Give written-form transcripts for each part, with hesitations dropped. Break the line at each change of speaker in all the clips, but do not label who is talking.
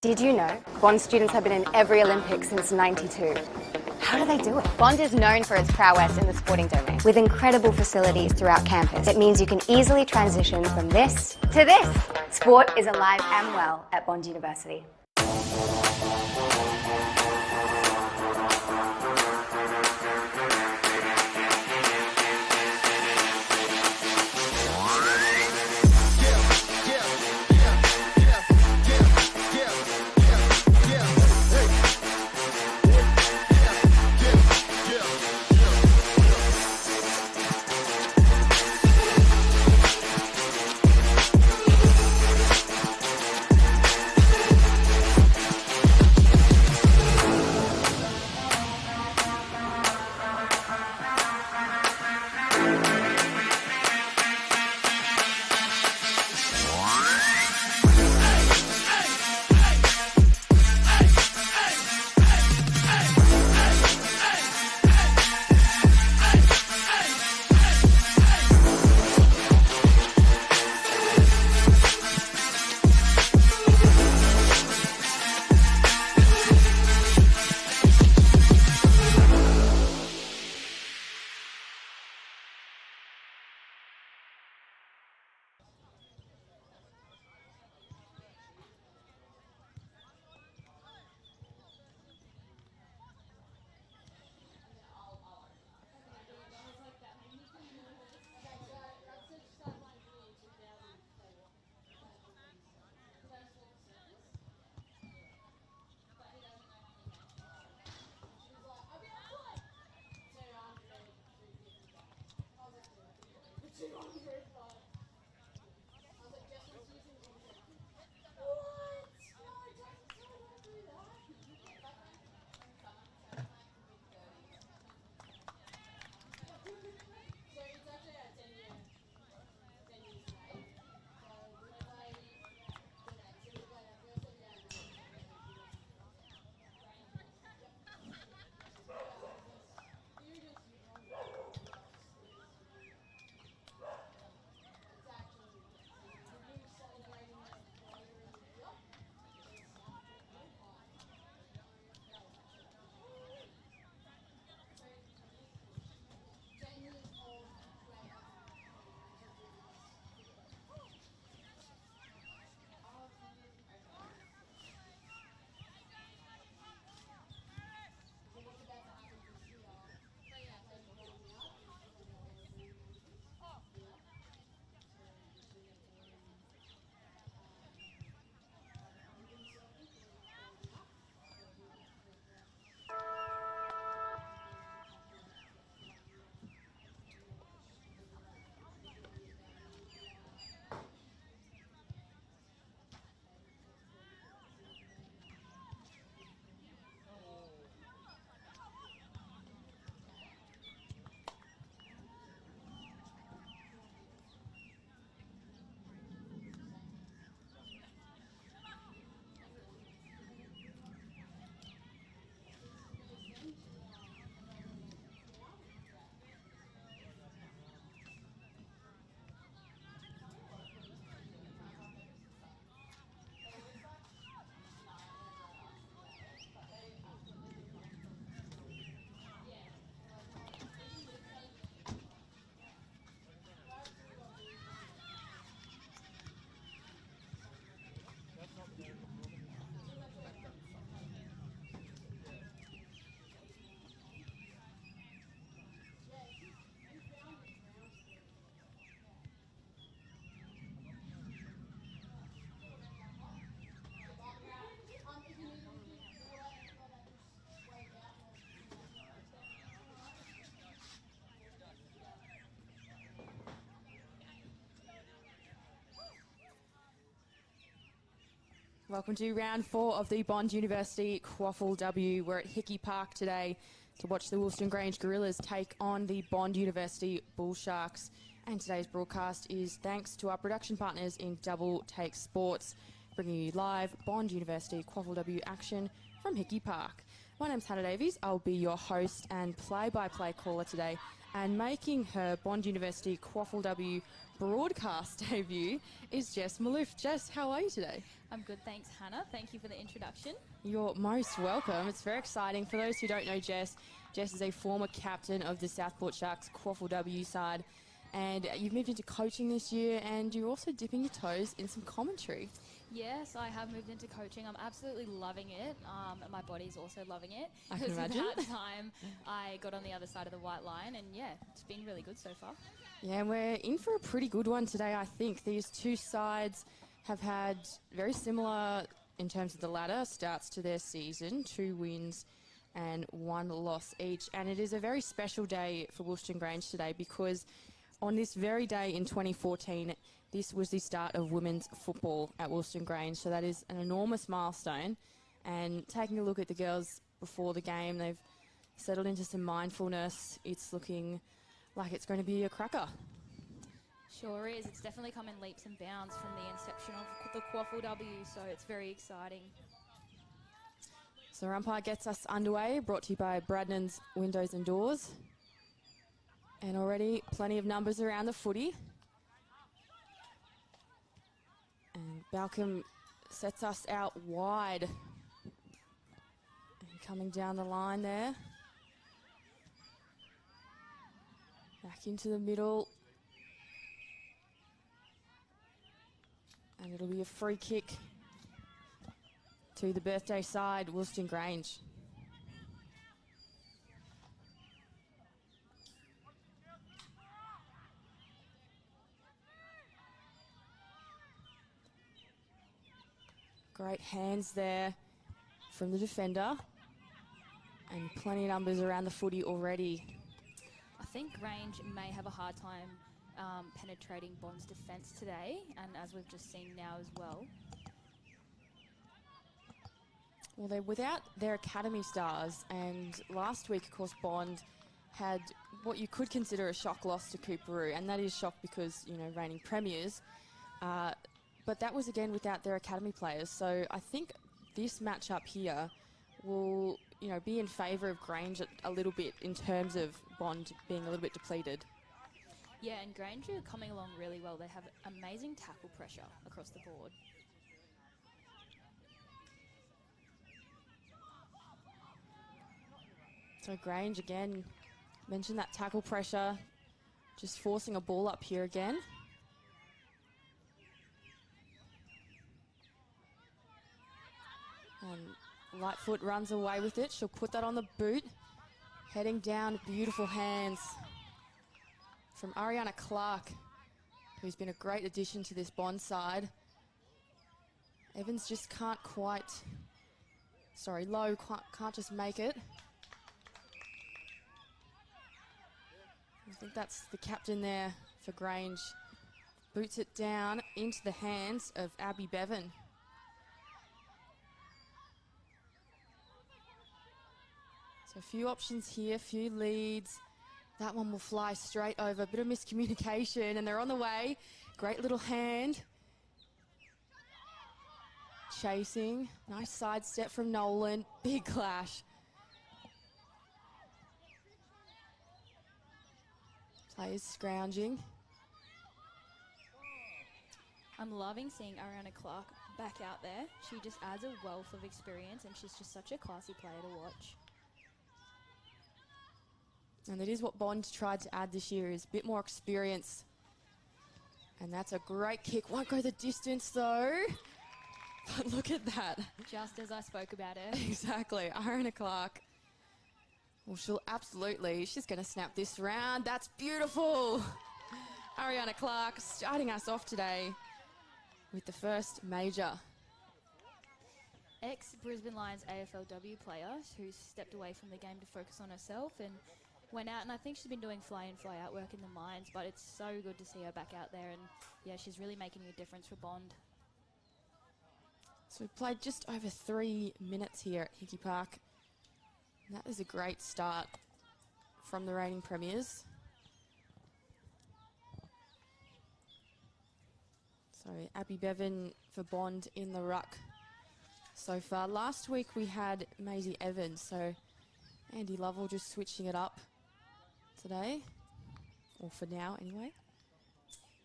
Did you know Bond students have been in every Olympics since '92? How do they do it? Bond is known for its prowess in the sporting domain. With incredible facilities throughout campus, it means you can easily transition from this to this. Sport is alive and well at Bond University.
Welcome to round 4 of the Bond University QAFLW. We're at Hickey Park today to watch the Wilston Grange Gorillas take on the Bond University Bull Sharks. And today's broadcast is thanks to our production partners in Double Take Sports, bringing you live Bond University QAFLW action from Hickey Park. My name's Hannah Davies. I'll be your host and play-by-play caller today. And making her Bond University QAFLW broadcast debut is Jess Malouf. Jess, how are you today?
I'm good, thanks, Hannah. Thank you for the introduction.
You're most welcome. It's very exciting. For those who don't know Jess, Jess is a former captain of the Southport Sharks QAFLW side. And you've moved into coaching this year, and you're also dipping your toes in some commentary.
Yes, I have moved into coaching. I'm absolutely loving it. My body's also loving it.
I can imagine.
Because about time I got on the other side of the white line, and yeah, it's been really good so far.
Yeah, and we're in for a pretty good one today, I think. These two sides have had very similar, in terms of the ladder, starts to their season, 2 wins and 1 loss each. And it is a very special day for Wilston Grange today because on this very day in 2014, this was the start of women's football at Wilston Grange, so that is an enormous milestone. And taking a look at the girls before the game, they've settled into some mindfulness. It's looking like it's going to be a cracker.
Sure is. It's definitely come in leaps and bounds from the inception of the QAFLW, so it's very exciting.
So our umpire gets us underway, brought to you by Bradnan's Windows and Doors. And already plenty of numbers around the footy. And Balcom sets us out wide. And coming down the line there. Back into the middle. And it'll be a free kick to the birthday side, Wilston Grange. Great hands there from the defender. And plenty of numbers around the footy already.
I think Grange may have a hard time penetrating Bond's defence today, and as we've just seen now as well.
Well, they're without their academy stars, and last week, of course, Bond had what you could consider a shock loss to Cooperoo, and that is shock because, you know, reigning premiers. But that was, again, without their academy players. So I think this matchup here will, you know, be in favour of Grange a little bit in terms of Bond being a little bit depleted.
Yeah, and Grange are coming along really well. They have amazing tackle pressure across the board.
So Grange, again, mentioned that tackle pressure, just forcing a ball up here again. And Lightfoot runs away with it. She'll put that on the boot. Heading down, beautiful hands from Ariana Clark, who's been a great addition to this Bond side. Evans just can't quite, Lowe can't just make it. I think that's the captain there for Grange. Boots it down into the hands of Abby Bevan. So a few options here, few leads. That one will fly straight over. Bit of miscommunication, and they're on the way. Great little hand. Chasing. Nice sidestep from Nolan. Big clash. Players scrounging.
I'm loving seeing Ariana Clark back out there. She just adds a wealth of experience, and she's just such a classy player to watch.
And that is what Bond tried to add this year, is a bit more experience. And that's a great kick. Won't go the distance though. But look at that.
Just as I spoke about it.
Exactly. Ariana Clark. Well, she's going to snap this round. That's beautiful. Ariana Clark starting us off today with the first major.
Ex-Brisbane Lions AFLW player who stepped away from the game to focus on herself and went out, and I think she's been doing fly-in, fly-out work in the mines, but it's so good to see her back out there, and yeah, she's really making a difference for Bond.
So we played just over 3 minutes here at Hickey Park. And that is a great start from the reigning premiers. So Abby Bevan for Bond in the ruck. so far. Last week we had Maisie Evans, so Andy Lovell just switching it up today, or for now anyway.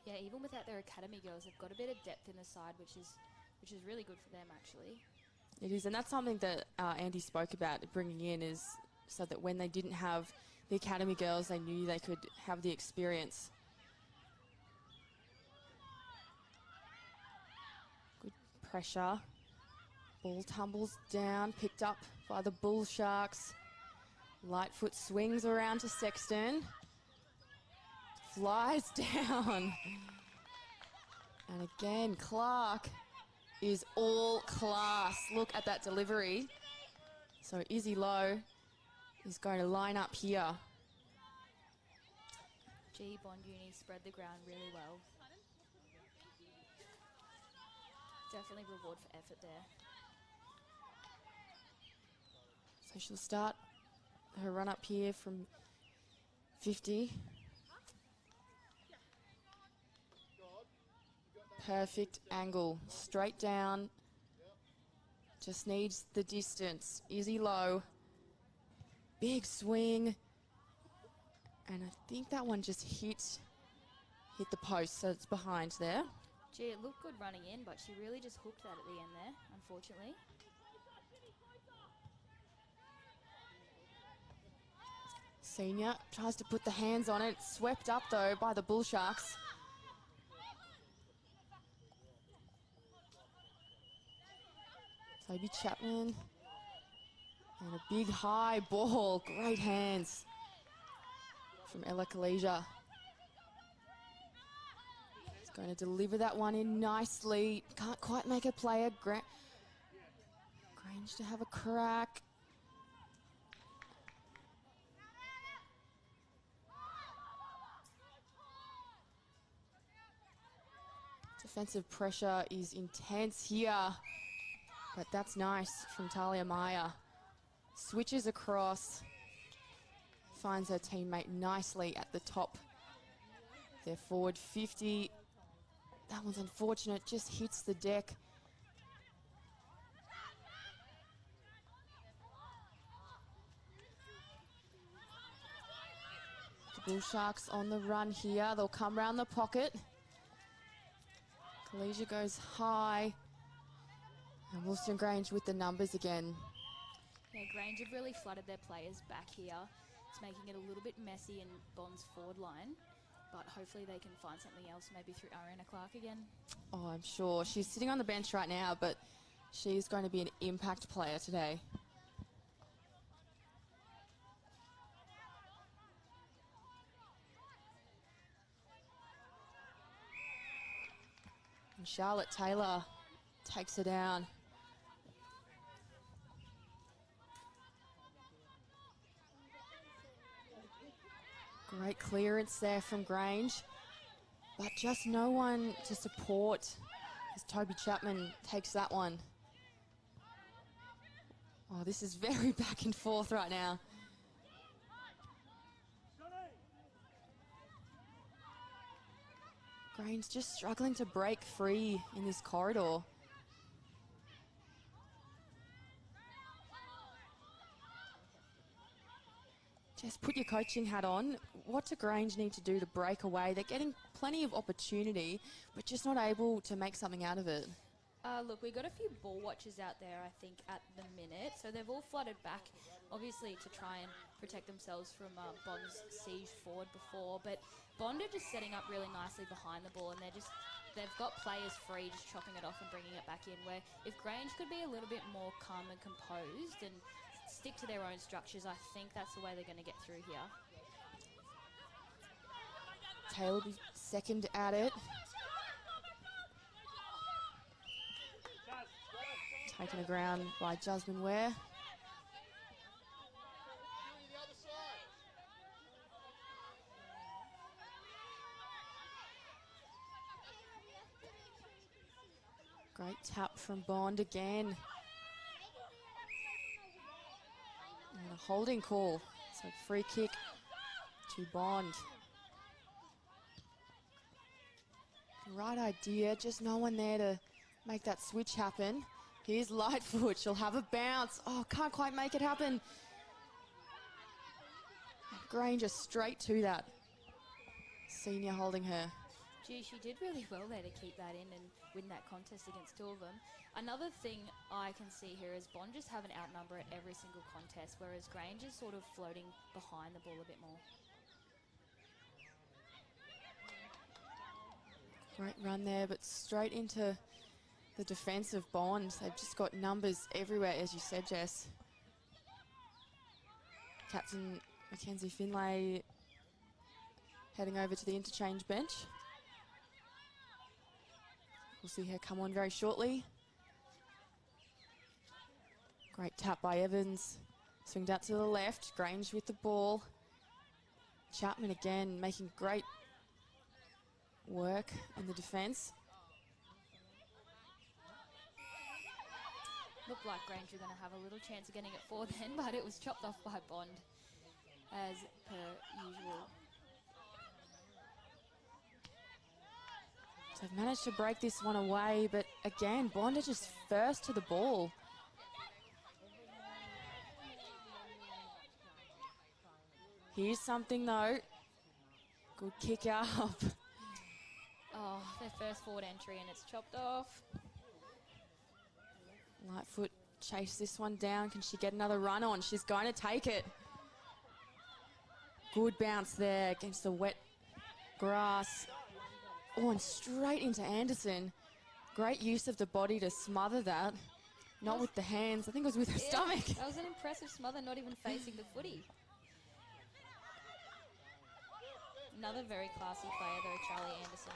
Yeah, even without their academy girls, they've got a bit of depth in the side, which is really good for them, actually.
It is, and that's something that Andy spoke about bringing in, is so that when they didn't have the academy girls, they knew they could have the experience. Good pressure. Ball tumbles down, picked up by the Bull Sharks. Lightfoot swings around to Sexton. Flies down. And again, Clark is all class. Look at that delivery. So Izzy Lowe is going to line up here.
Gee, Bond Uni spread the ground really well. Definitely reward for effort there.
So she'll start her run up here from 50. Perfect angle, straight down. Just needs the distance. Izzy Lowe. Big swing. And I think that one just hit the post, so it's behind there.
Gee, it looked good running in, but she really just hooked that at the end there, unfortunately.
Senior tries to put the hands on it. Swept up, though, by the Bull Sharks. Toby Chapman. And a big high ball. Great hands from Ella Kalesia. He's going to deliver that one in nicely. Can't quite make a player. Grange to have a crack. Defensive pressure is intense here, but that's nice from Talia Maya. Switches across, finds her teammate nicely at the top. They're forward 50. That one's unfortunate, just hits the deck. The Bull Sharks on the run here. They'll come round the pocket. Kalesia goes high. And Wilston Grange with the numbers again.
Yeah, Grange have really flooded their players back here. It's making it a little bit messy in Bond's forward line. But hopefully they can find something else, maybe through Ariana Clark again.
Oh, I'm sure. She's sitting on the bench right now, but she's going to be an impact player today. And Charlotte Taylor takes her down. Great clearance there from Grange, but just no one to support as Toby Chapman takes that one. Oh, this is very back and forth right now. Grange just struggling to break free in this corridor. Just put your coaching hat on. What do Grange need to do to break away? They're getting plenty of opportunity, but just not able to make something out of it.
Look, we've got a few ball watchers out there, I think, at the minute. So they've all flooded back, obviously, to try and protect themselves from Bond's siege forward before. But Bond are just setting up really nicely behind the ball, and they've got players free, just chopping it off and bringing it back in. Where if Grange could be a little bit more calm and composed and stick to their own structures, I think that's the way they're going to get through here.
Taylor will be second at it. Taken to ground by Jasmine Ware. Great tap from Bond again. And a holding call. So free kick to Bond. Right idea, just no one there to make that switch happen. Here's Lightfoot. She'll have a bounce. Oh, can't quite make it happen. Granger straight to that. Senior holding her.
Gee, she did really well there to keep that in and win that contest against two of them. Another thing I can see here is Bond just have an outnumber at every single contest, whereas Grange is sort of floating behind the ball a bit more.
Great run there, but straight into the defence of Bond. They've just got numbers everywhere, as you said, Jess. Captain Mackenzie Finlay heading over to the interchange bench. We'll see her come on very shortly. Great tap by Evans. Swinged out to the left. Grange with the ball. Chapman again making great work in the defence.
Looked like Grange were going to have a little chance of getting it for then, but it was chopped off by Bond, as per usual.
So they've managed to break this one away, but again, Bond are just first to the ball. Here's something though. Good kick up.
Oh, their first forward entry and it's chopped off.
Lightfoot chase this one down. Can she get another run on? She's going to take it. Good bounce there against the wet grass. Oh, and straight into Anderson. Great use of the body to smother that. Not with the hands. I think it was with her stomach.
That was an impressive smother, not even facing the footy. Another very classy player though, Charlie Anderson.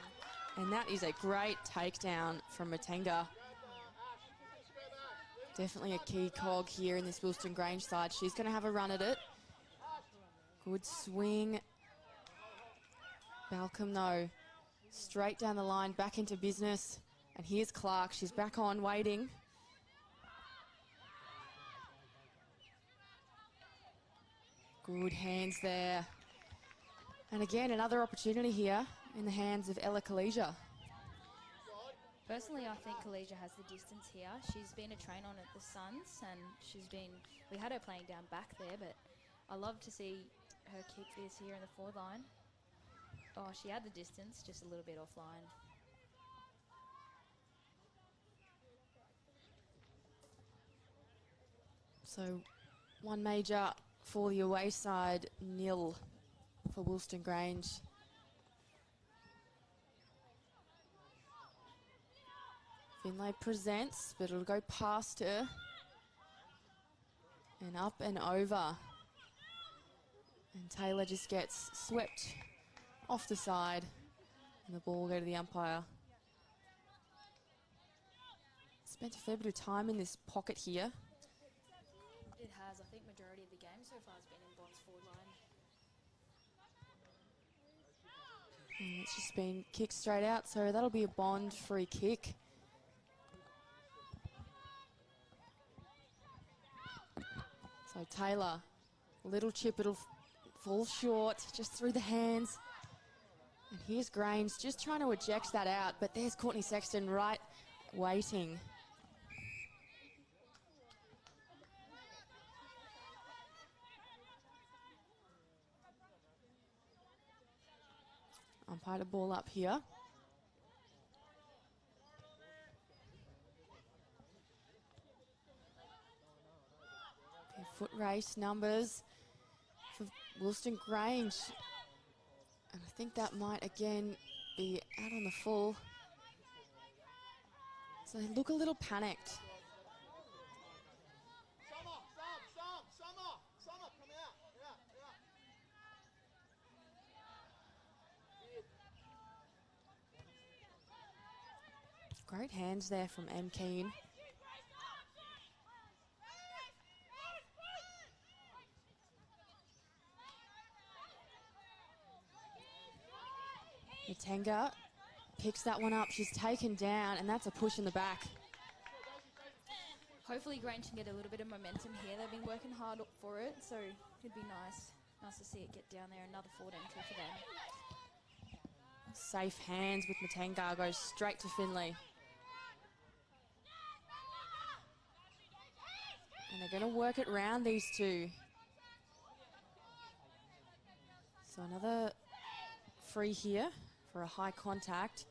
And that is a great takedown from Matenga. Definitely a key cog here in this Wilston Grange side. She's going to have a run at it. Good swing. Balcom though, straight down the line, back into business. And here's Clark. She's back on, waiting. Good hands there. And again, another opportunity here in the hands of Ella Kalesia.
Personally, I think Kalesia has the distance here. She's been a train on at the Suns, and we had her playing down back there, but I love to see her kick this here in the forward line. Oh, she had the distance, just a little bit offline.
So one major for the away side, nil for Wilston Grange. Finlay presents, but it'll go past her. And up and over. And Taylor just gets swept off the side. And the ball will go to the umpire. Spent a fair bit of time in this pocket here.
It has. I think majority of the game so far has been in Bond's forward line.
And it's just been kicked straight out, so that'll be a Bond free kick. So Taylor, little chip, it'll fall short, just through the hands. And here's Grange just trying to eject that out, but there's Courtney Sexton right waiting. Umpire the ball up here. Okay, foot race numbers for Wilston Grange. And I think that might again be out on the full. So they look a little panicked. Great hands there from M. Keane. Matenga picks that one up. She's taken down, and that's a push in the back.
Hopefully Grange can get a little bit of momentum here. They've been working hard for it, so it'd be nice to see it get down there. Another forward entry for them.
Safe hands with Matenga, goes straight to Finlay. And they're going to work it round, these two. So another free here for a high contact.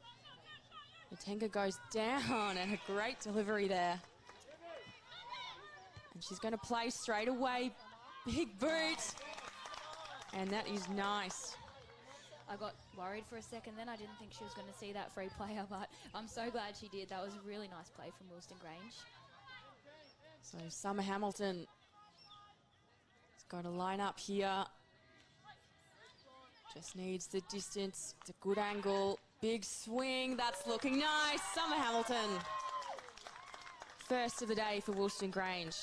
Matenga goes down and a great delivery there. And she's going to play straight away. Big boot. And that is nice.
I got worried for a second then. I didn't think she was going to see that free player, but I'm so glad she did. That was a really nice play from Wilston Grange.
So Summer Hamilton is going to line up here. Just needs the distance. It's a good angle. Big swing. That's looking nice. Summer Hamilton. First of the day for Wilston Grange.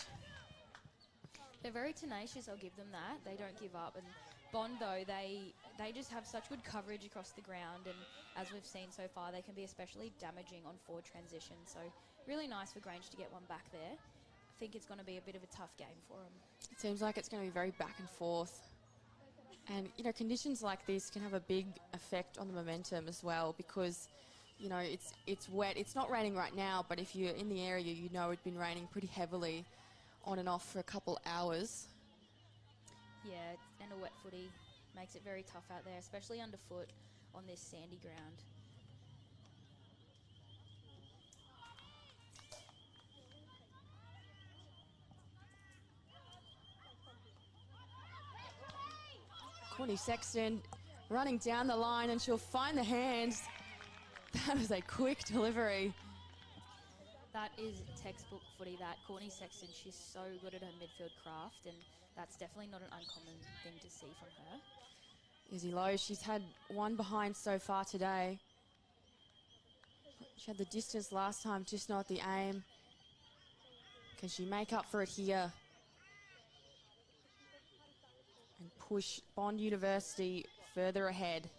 They're very tenacious, I'll give them that. They don't give up. And Bond, though, they just have such good coverage across the ground. And as we've seen so far, they can be especially damaging on forward transition. So really nice for Grange to get one back there. I think it's going to be a bit of a tough game for them.
It seems like it's going to be very back and forth. And, you know, conditions like this can have a big effect on the momentum as well because, you know, it's wet. It's not raining right now, but if you're in the area, you know it's been raining pretty heavily on and off for a couple hours.
Yeah, and a wet footy makes it very tough out there, especially underfoot on this sandy ground.
Courtney Sexton running down the line and she'll find the hands. That was a quick delivery.
That is textbook footy, that. Courtney Sexton, she's so good at her midfield craft, and that's definitely not an uncommon thing to see from her.
Izzy Lowe, she's had one behind so far today. She had the distance last time, just not the aim. Can she make up for it here? And push Bond University further ahead.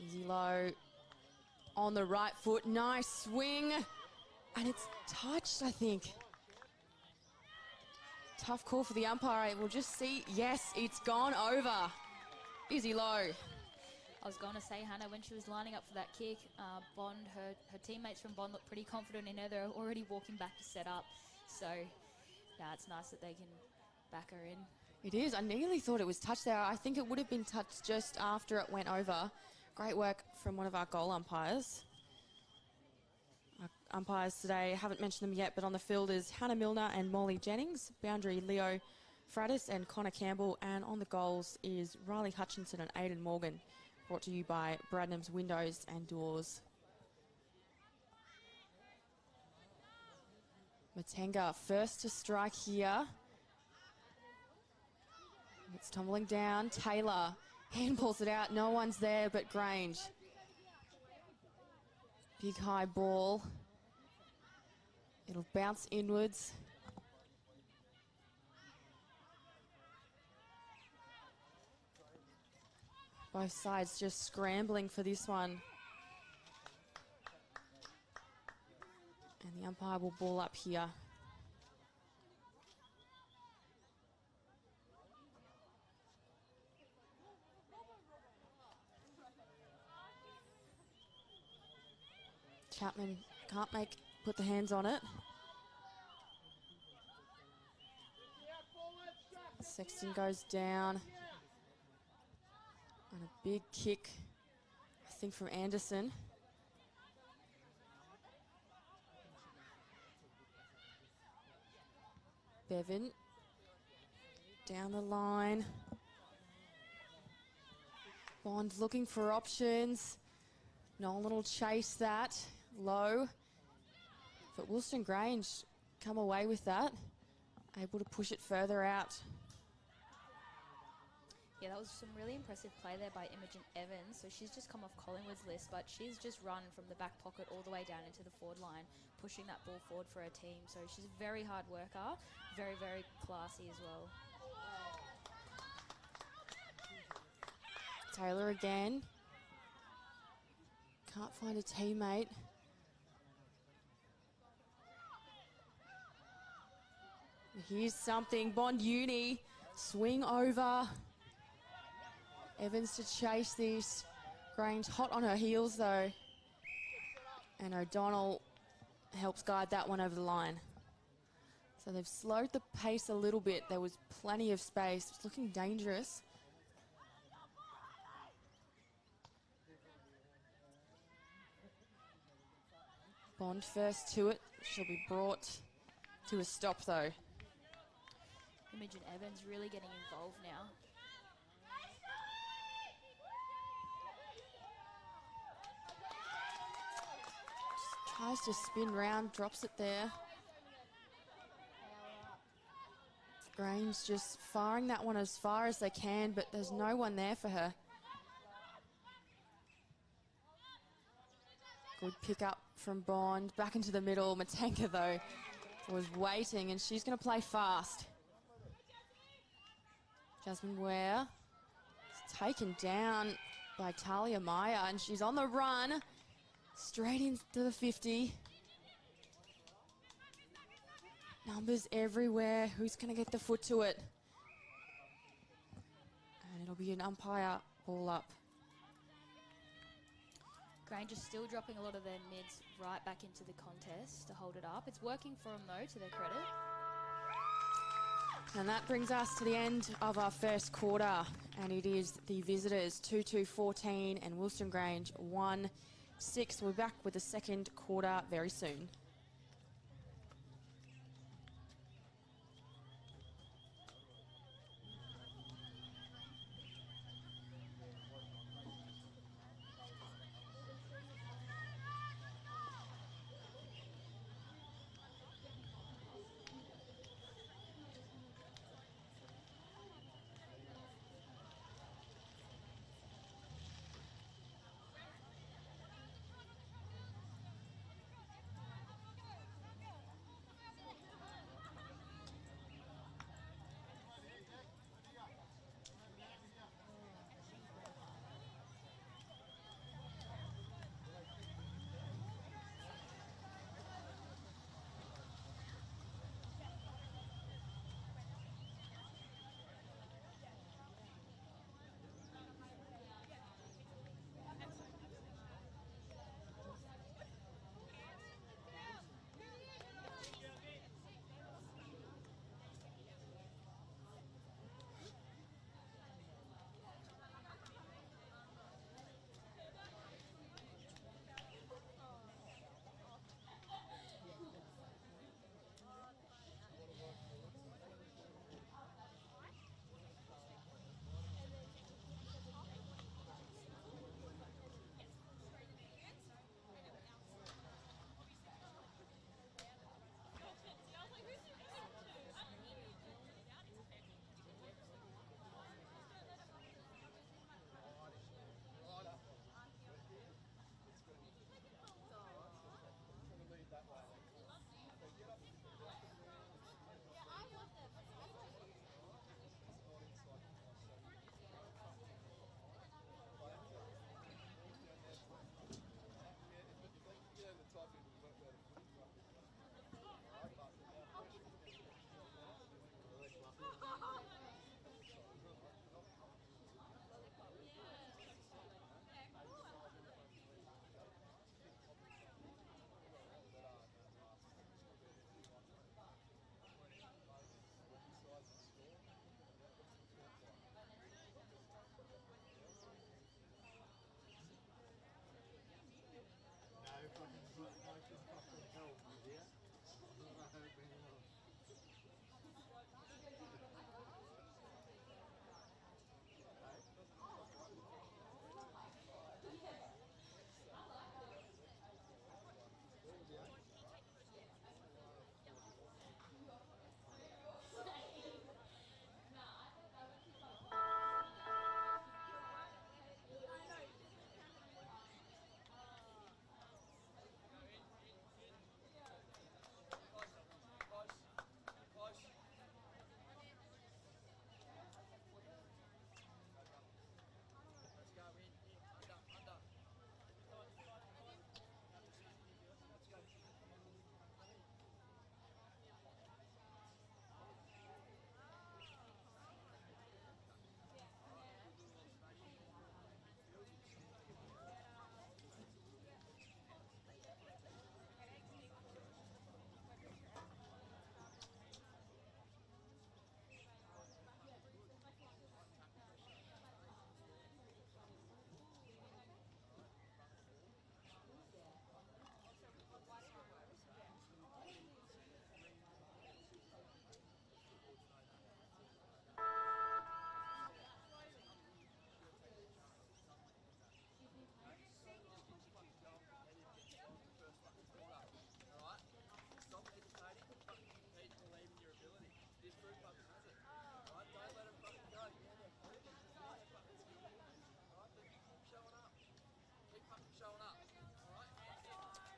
Izzy Lowe on the right foot, nice swing, and it's touched, I think. Tough call for the umpire. We'll just see. Yes, it's gone over. Izzy Lowe.
I was going to say, Hannah, when she was lining up for that kick, Bond, her teammates from Bond looked pretty confident in her. They're already walking back to set up. So, yeah, it's nice that they can back her in.
It is. I nearly thought it was touched there. I think it would have been touched just after it went over. Great work from one of our goal umpires. Our umpires today, haven't mentioned them yet, but on the field is Hannah Milner and Molly Jennings, boundary Leo Fraddis and Connor Campbell, and on the goals is Riley Hutchinson and Aidan Morgan, brought to you by Bradnam's Windows and Doors. Matenga first to strike here. It's tumbling down. Taylor handballs it out. No one's there but Grange. Big high ball. It'll bounce inwards. Both sides just scrambling for this one. And the umpire will ball up here. Chapman can't put the hands on it. Sexton goes down. And a big kick, I think, from Anderson. Bevan down the line. Bond looking for options. Nolan will chase that. Low. But Wilston Grange come away with that. Able to push it further out.
Yeah, that was some really impressive play there by Imogen Evans. So she's just come off Collingwood's list, but she's just run from the back pocket all the way down into the forward line, pushing that ball forward for her team. So she's a very hard worker, very, very classy as well.
Taylor again. Can't find a teammate. Here's something. Bond Uni. Swing over. Evans to chase this. Grange hot on her heels though. And O'Donnell helps guide that one over the line. So they've slowed the pace a little bit. There was plenty of space. It's looking dangerous. Bond first to it. She'll be brought to a stop though.
Imogen Evans really getting involved now.
Just tries to spin round, drops it there. Grange just firing that one as far as they can, but there's no one there for her. Good pick up from Bond. Back into the middle. Matenka, though, was waiting, and she's going to play fast. Jasmine Ware is taken down by Talia Meyer, and she's on the run. Straight into the 50. Numbers everywhere. Who's going to get the foot to it? And it'll be an umpire ball up.
Grange is still dropping a lot of their mids right back into the contest to hold it up. It's working for them, though, to their credit.
And that brings us to the end of our first quarter. And it is the visitors 2-2-14 and Wilston Grange 1-6. We'll be back with the second quarter very soon.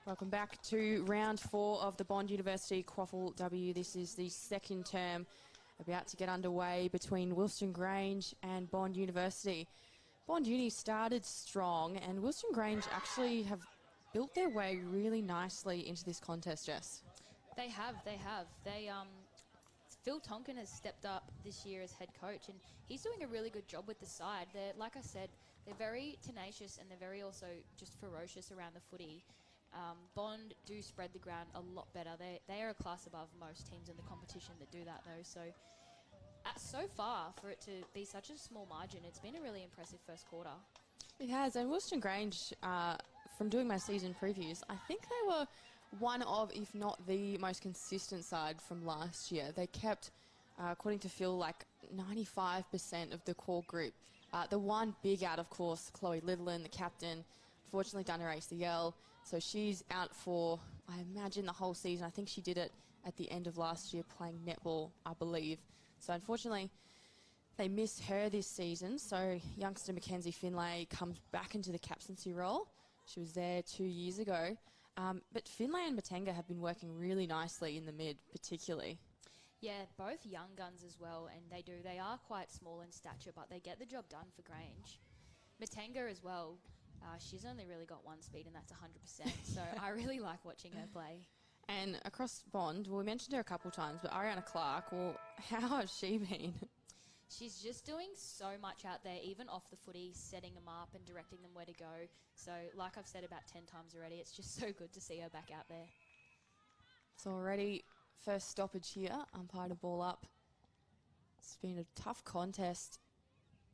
Welcome back to round 4 of the Bond University QAFLW. This is the second term about to get underway between Wilston Grange and Bond University. Bond Uni started strong, and Wilston Grange actually have built their way really nicely into this contest, Jess.
They have. Phil Tonkin has stepped up this year as head coach, and he's doing a really good job with the side. They're, like I said, they're very tenacious and they're very also just ferocious around the footy. Bond do spread the ground a lot better. They are a class above most teams in the competition that do that, though. So far, for it to be such a small margin, it's been a really impressive first quarter.
It has, and Wilston Grange, from doing my season previews, I think they were one of, if not the most consistent side from last year. They kept, according to Phil, like 95% of the core group. The one big out, of course, Chloe Littlin, the captain, fortunately done her ACL, so she's out for, I imagine, the whole season. I think she did it at the end of last year playing netball, I believe. So unfortunately, they miss her this season. So youngster Mackenzie Finlay comes back into the captaincy role. She was there 2 years ago. But Finlay and Matenga have been working really nicely in the mid, particularly.
Yeah, both young guns as well, and they are quite small in stature, but they get the job done for Grange. Matenga as well. She's only really got one speed, and that's 100%. So I really like watching her play.
And across Bond, well, we mentioned her a couple times, but Ariana Clark, well, how has she been?
She's just doing so much out there, even off the footy, setting them up and directing them where to go. So, like I've said about 10 times already, it's just so good to see her back out there.
So already, first stoppage here, umpire to ball up. It's been a tough contest.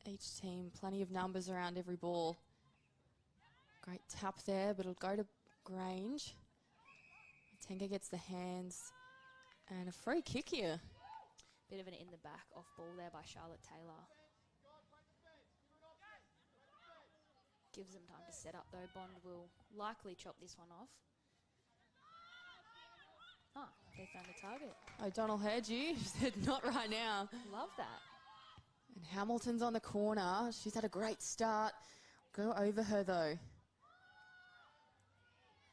Each team, plenty of numbers around every ball. Great tap there, but it'll go to Grange. Tenga gets the hands, and a free kick here.
Bit of an in the back off ball there by Charlotte Taylor. Gives them time to set up though. Bond will likely chop this one off. Ah, they found the target.
O'Donnell heard you. She said, not right now.
Love that.
And Hamilton's on the corner. She's had a great start. Go over her though.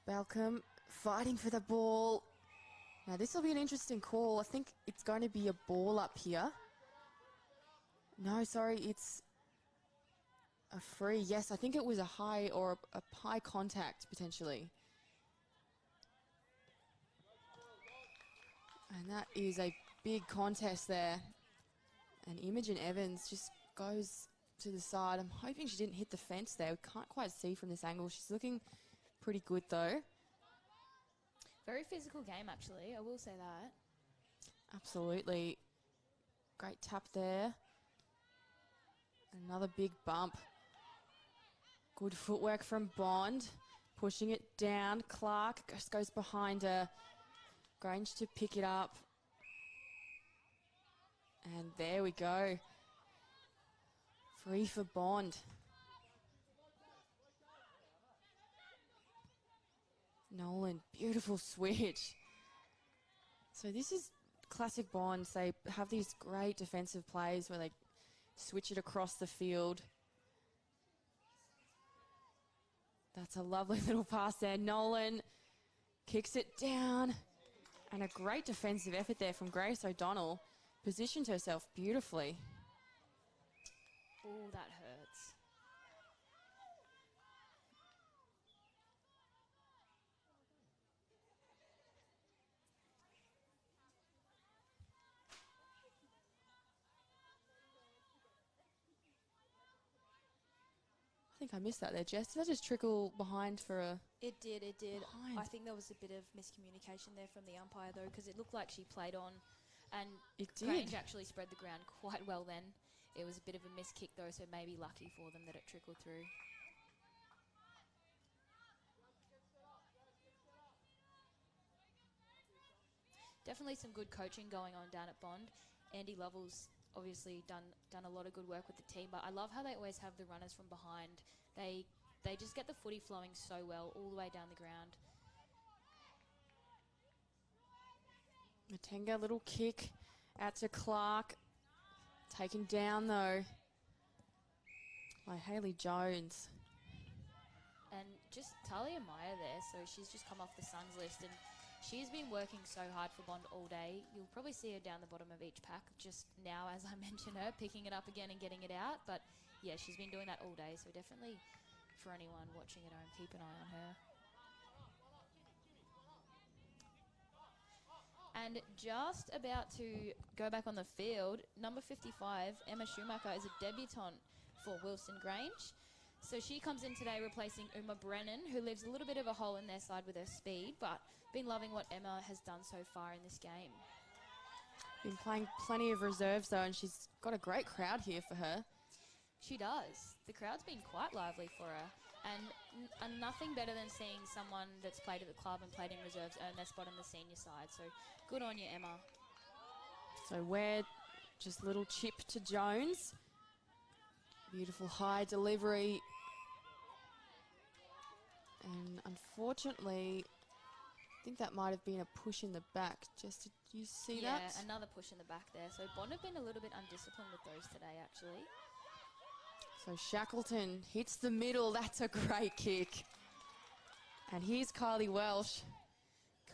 Balcom fighting for the ball. Now this will be an interesting call. I think it's going to be a ball up here. No, sorry, it's a free. Yes, I think it was a high or a high contact potentially. And that is a big contest there. And Imogen Evans just goes to the side. I'm hoping she didn't hit the fence there. We can't quite see from this angle. She's looking pretty good though.
Very physical game, actually. I will say that.
Absolutely. Great tap there. Another big bump. Good footwork from Bond. Pushing it down. Clark just goes behind her. Grange to pick it up. And there we go. Free for Bond. Nolan, beautiful switch. So this is classic Bonds. They have these great defensive plays where they switch it across the field. That's a lovely little pass there. Nolan kicks it down. And a great defensive effort there from Grace O'Donnell. Positioned herself beautifully.
Oh, that hurts.
I think I missed that there, Jess. Did that just trickle behind for a...
It did.
Behind.
I think there was a bit of miscommunication there from the umpire, though, because it looked like she played on, and Grange actually spread the ground quite well then. It was a bit of a miss kick, though, so maybe lucky for them that it trickled through. Definitely some good coaching going on down at Bond. Andy Lovell's obviously done a lot of good work with the team, but I love how they always have the runners from behind. They just get the footy flowing so well all the way down the ground.
Matenga, little kick out to Clark. Taken down though by Hayley Jones.
And just Talia Meyer there, so she's just come off the Suns list, and she's been working so hard for Bond all day. You'll probably see her down the bottom of each pack just now, as I mentioned her, picking it up again and getting it out. But yeah, she's been doing that all day, so definitely for anyone watching at home, keep an eye on her. And just about to go back on the field, number 55, Emma Schumacher, is a debutant for Wilston Grange. So she comes in today replacing Uma Brennan, who leaves a little bit of a hole in their side with her speed, but been loving what Emma has done so far in this game.
Been playing plenty of reserves, though, and she's got a great crowd here for her.
She does. The crowd's been quite lively for her. And nothing better than seeing someone that's played at the club and played in reserves earn their spot on the senior side. So good on you, Emma.
So we're just little chip to Jones. Beautiful high delivery. And unfortunately, I think that might have been a push in the back. Just did you see that?
Yeah, another push in the back there. So Bond have been a little bit undisciplined with those today, actually.
So Shackleton hits the middle. That's a great kick. And here's Kylie Welsh.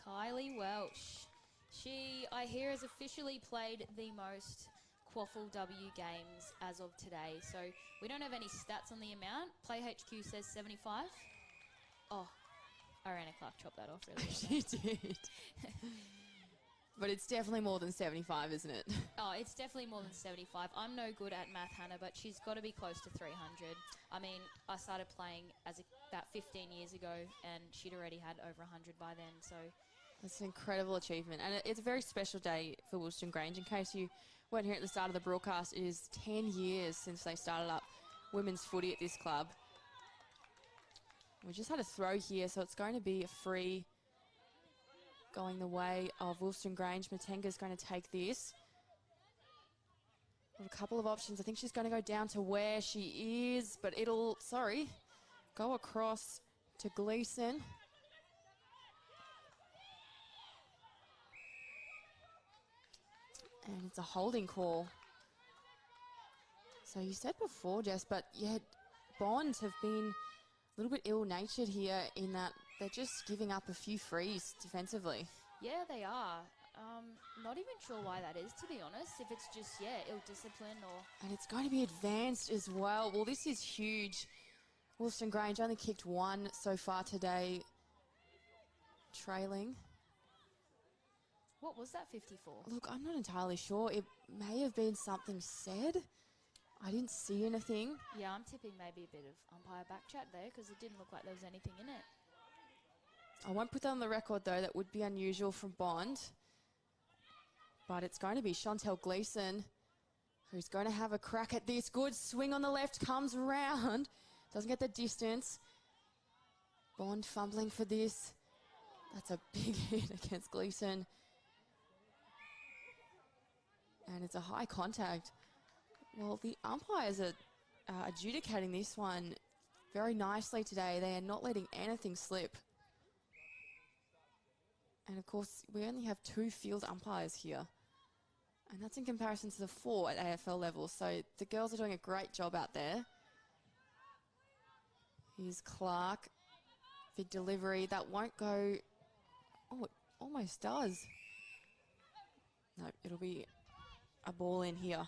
Kylie Welsh. She, I hear, has officially played the most QAFLW games as of today. So we don't have any stats on the amount. Play HQ says 75. Oh, Ariana Clark chopped that off, really.
She did. But it's definitely more than 75, isn't it?
Oh, it's definitely more than 75. I'm no good at math, Hannah, but she's got to be close to 300. I mean, I started playing about 15 years ago, and she'd already had over 100 by then, so...
That's an incredible achievement. And it's a very special day for Wilston Grange. In case you weren't here at the start of the broadcast, it is 10 years since they started up women's footy at this club. We just had a throw here, so it's going to be a free... going the way of Wilston Grange. Matenga's going to take this. Got a couple of options. I think she's going to go down to where she is, but it'll, go across to Gleeson. And it's a holding call. So you said before, Jess, but yeah, Bond have been a little bit ill-natured here in that they're just giving up a few frees defensively.
Yeah, they are. Not even sure why that is, to be honest. If it's just, ill-discipline or...
And it's going to be advanced as well. Well, this is huge. Wilston Grange only kicked one so far today, trailing.
What was that 54?
Look, I'm not entirely sure. It may have been something said. I didn't see anything.
Yeah, I'm tipping maybe a bit of umpire back chat there because it didn't look like there was anything in it.
I won't put that on the record, though. That would be unusual from Bond. But it's going to be Chantel Gleeson who's going to have a crack at this. Good swing on the left, comes around. Doesn't get the distance. Bond fumbling for this. That's a big hit against Gleeson. And it's a high contact. Well, the umpires are adjudicating this one very nicely today. They are not letting anything slip. And, of course, we only have 2 field umpires here. And that's in comparison to the 4 at AFL level. So the girls are doing a great job out there. Here's Clark. Big delivery. That won't go... Oh, it almost does. No, it'll be a ball in here.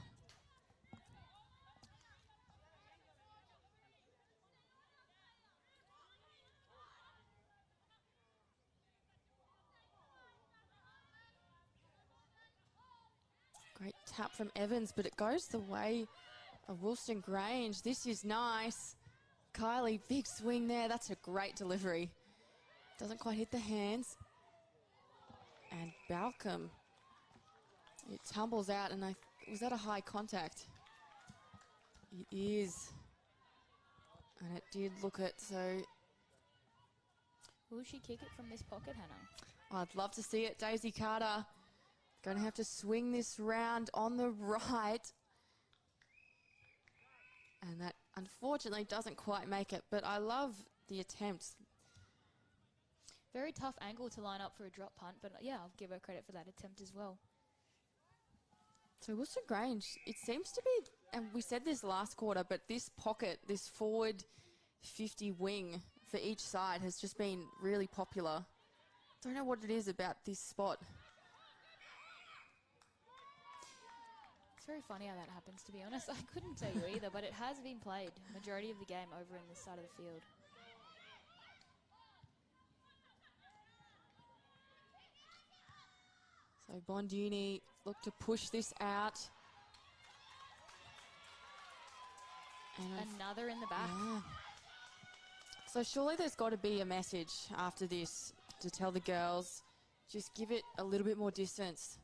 Great tap from Evans, but it goes the way of Wilston Grange. This is nice. Kylie, big swing there. That's a great delivery. Doesn't quite hit the hands. And Balcom, it tumbles out, and was that a high contact? It is. And it did look it, so...
Will she kick it from this pocket, Hannah?
I'd love to see it. Daisy Carter going to have to swing this round on the right. And that, unfortunately, doesn't quite make it. But I love the attempt.
Very tough angle to line up for a drop punt. But, yeah, I'll give her credit for that attempt as well.
So Wilston Grange, it seems to be, and we said this last quarter, but this pocket, this forward 50 wing for each side has just been really popular. Don't know what it is about this spot.
It's very funny how that happens, to be honest. I couldn't tell you either, but it has been played majority of the game over in this side of the field.
So Bonduni look to push this out. And
another in the back.
Yeah. So surely there's got to be a message after this to tell the girls, just give it a little bit more distance.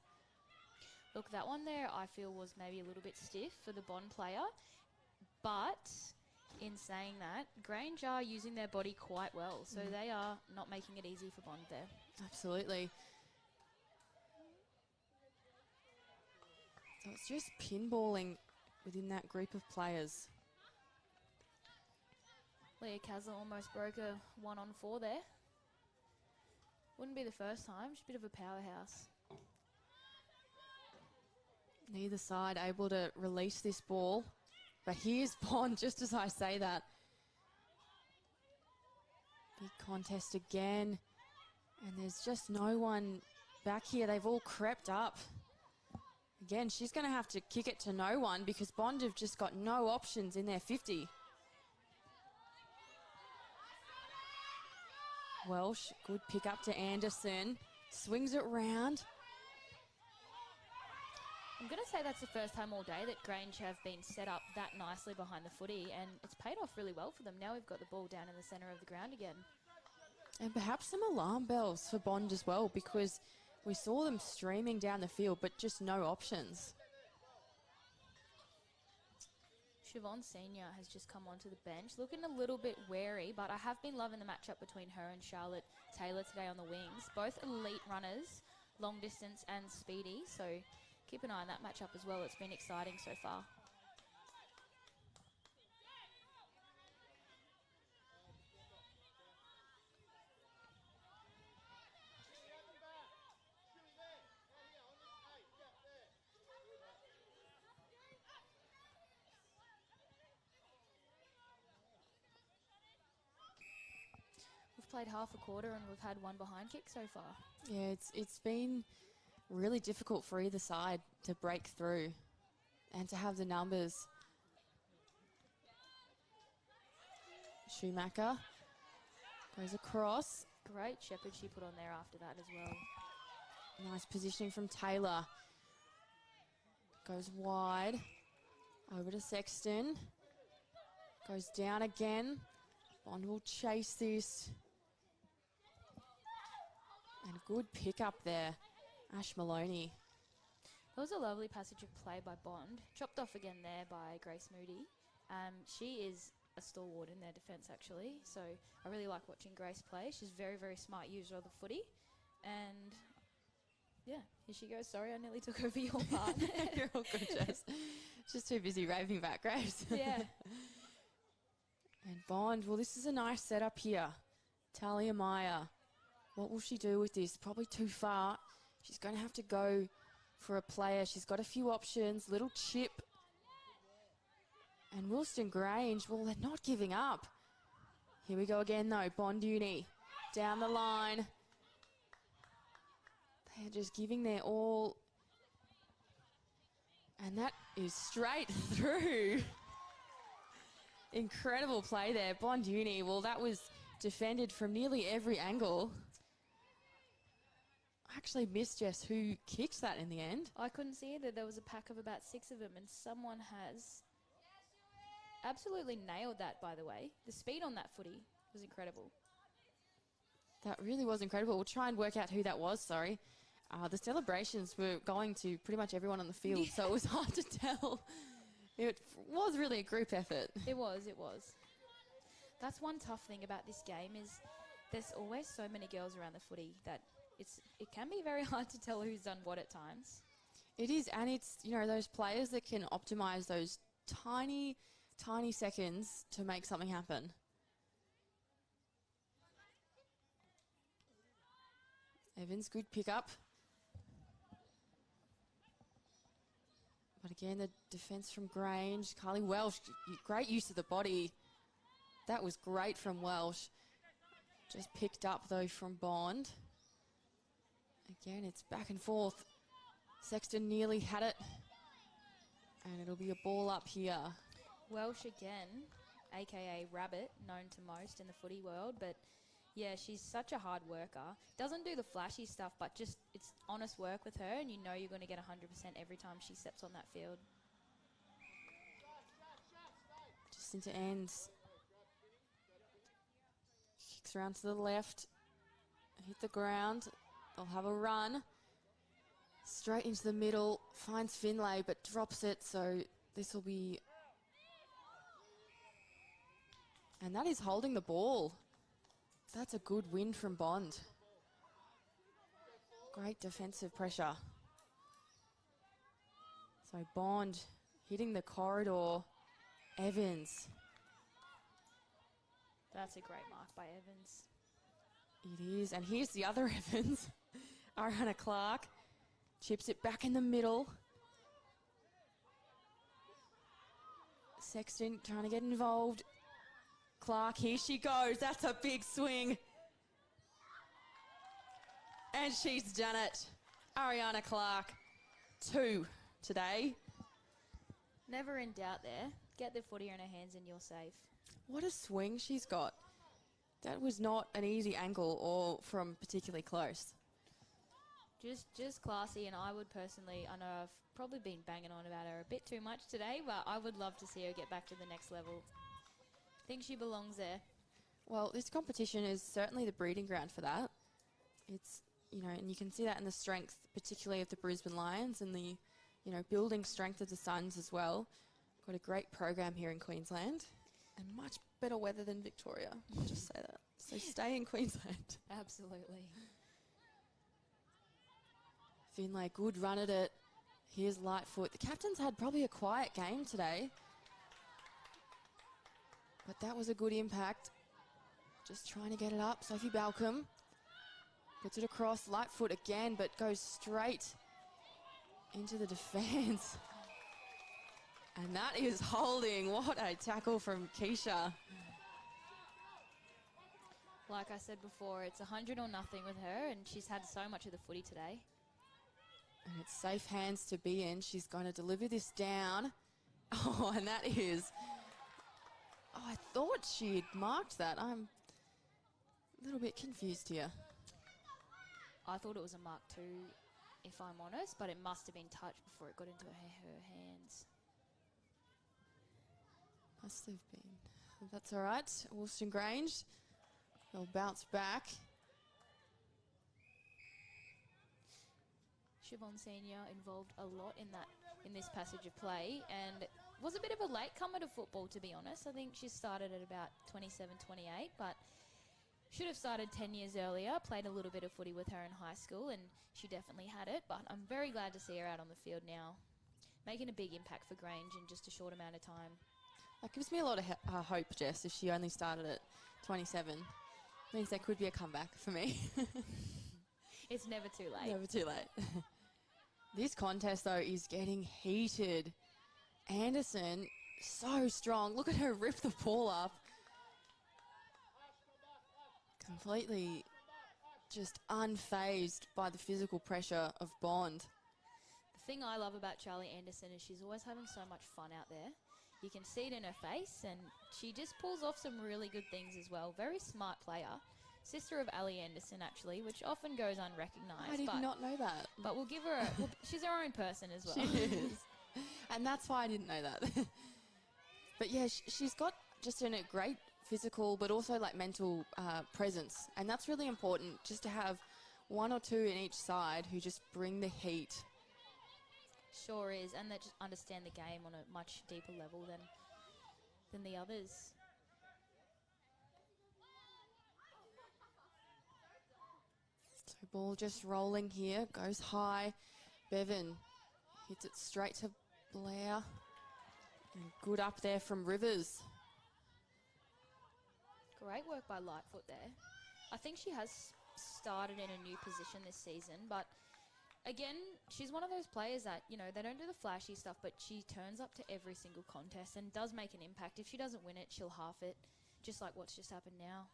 Look, that one there I feel was maybe a little bit stiff for the Bond player, but in saying that, Grange are using their body quite well, so they are not making it easy for Bond there.
Absolutely. So it's just pinballing within that group of players.
Leah Kazza almost broke a 1-on-4 there. Wouldn't be the first time. She's a bit of a powerhouse.
Neither side able to release this ball. But here's Bond, just as I say that. Big contest again. And there's just no one back here. They've all crept up. Again, she's going to have to kick it to no one because Bond have just got no options in their 50. Welsh, good pick up to Anderson. Swings it round.
I'm going to say that's the first time all day that Grange have been set up that nicely behind the footy, and it's paid off really well for them. Now we've got the ball down in the centre of the ground again.
And perhaps some alarm bells for Bond as well, because we saw them streaming down the field, but just no options.
Siobhan Senior has just come onto the bench, looking a little bit wary, but I have been loving the matchup between her and Charlotte Taylor today on the wings. Both elite runners, long distance and speedy, so keep an eye on that matchup as well. It's been exciting so far. We've played half a quarter and we've had one behind kick so far.
Yeah, it's been really difficult for either side to break through and to have the numbers. Schumacher goes across.
Great shepherd she put on there after that as well.
Nice positioning from Taylor. Goes wide. Over to Sexton. Goes down again. Bond will chase this. And a good pick up there. Ash Maloney.
That was a lovely passage of play by Bond. Chopped off again there by Grace Moody. She is a stalwart in their defence, actually. So I really like watching Grace play. She's a very, very smart user of the footy. And, yeah, here she goes. Sorry, I nearly took over your part.
You're all good, Jess. Just too busy raving back, Grace.
Yeah.
And Bond, well, this is a nice setup here. Talia Meyer. What will she do with this? Probably too far. She's going to have to go for a player. She's got a few options. Little chip. And Wilston Grange, well, they're not giving up. Here we go again, though. Bond Uni down the line. They're just giving their all. And that is straight through. Incredible play there. Bond Uni, well, that was defended from nearly every angle. I actually missed, Jess, who kicked that in the end.
I couldn't see either. There was a pack of about 6 of them, and someone has absolutely nailed that, by the way. The speed on that footy was incredible.
That really was incredible. We'll try and work out who that was, sorry. The celebrations were going to pretty much everyone on the field, so it was hard to tell. It was really a group effort.
It was, it was. That's one tough thing about this game is there's always so many girls around the footy that it can be very hard to tell who's done what at times.
It is, and it's, you know, those players that can optimise those tiny, tiny seconds to make something happen. Evans, good pick up. But again, the defence from Grange. Carly Welsh, great use of the body. That was great from Welsh. Just picked up, though, from Bond. Again, it's back and forth. Sexton nearly had it. And it'll be a ball up here.
Welsh again, a.k.a. Rabbit, known to most in the footy world. But, yeah, she's such a hard worker. Doesn't do the flashy stuff, but just it's honest work with her, and you know you're going to get 100% every time she steps on that field.
Just into ends. Kicks around to the left. Hit the ground. They'll have a run. Straight into the middle. Finds Finlay, but drops it. So this will be... And that is holding the ball. That's a good win from Bond. Great defensive pressure. So Bond hitting the corridor. Evans.
That's a great mark by Evans.
It is, and here's the other Evans. Ariana Clark chips it back in the middle. Sexton trying to get involved. Clark, here she goes. That's a big swing. And she's done it. Ariana Clark, 2 today.
Never in doubt there. Get the footy in her hands and you're safe.
What a swing she's got. That was not an easy angle or from particularly close.
Just classy, and I would personally, I know I've probably been banging on about her a bit too much today, but I would love to see her get back to the next level. Think she belongs there.
Well, this competition is certainly the breeding ground for that. It's, you know, and you can see that in the strength, particularly of the Brisbane Lions and the, you know, building strength of the Suns as well. Got a great program here in Queensland and much better weather than Victoria. I'll just say that. So stay in Queensland.
Absolutely.
Finlay, good run at it. Here's Lightfoot. The captain's had probably a quiet game today. But that was a good impact. Just trying to get it up. Sophie Balcom puts it across. Lightfoot again, but goes straight into the defence. And that is holding. What a tackle from Keisha.
Like I said before, it's 100 or nothing with her, and she's had so much of the footy today.
And it's safe hands to be in. She's going to deliver this down. Oh, and that is... Oh, I thought she'd marked that. I'm a little bit confused here.
I thought it was a mark too, if I'm honest, but it must have been touched before it got into her hands.
Must have been. That's all right. Wilston Grange, they'll bounce back.
Siobhan Senior involved a lot in this passage of play, and was a bit of a latecomer to football, to be honest. I think she started at about 27, 28, but should have started 10 years earlier. Played a little bit of footy with her in high school, and she definitely had it, but I'm very glad to see her out on the field now, making a big impact for Grange in just a short amount of time.
That gives me a lot of hope, Jess, if she only started at 27. Means there could be a comeback for me.
It's never too late.
Never too late. This contest, though, is getting heated. Anderson, so strong. Look at her rip the ball up. Completely just unfazed by the physical pressure of Bond.
The thing I love about Charlie Anderson is she's always having so much fun out there. You can see it in her face, and she just pulls off some really good things as well. Very smart player. Sister of Ali Anderson, actually, which often goes unrecognised.
I did not know that.
But we'll give her she's her own person as well.
She is. And that's why I didn't know that. But yeah, she's got just a great physical, but also like mental presence. And that's really important, just to have one or two in each side who just bring the heat.
Sure is, and that just understand the game on a much deeper level than the others.
So ball just rolling here, goes high. Bevan hits it straight to Blair. And good up there from Rivers.
Great work by Lightfoot there. I think she has started in a new position this season, but again, she's one of those players that, you know, they don't do the flashy stuff, but she turns up to every single contest and does make an impact. If she doesn't win it, she'll half it, just like what's just happened now.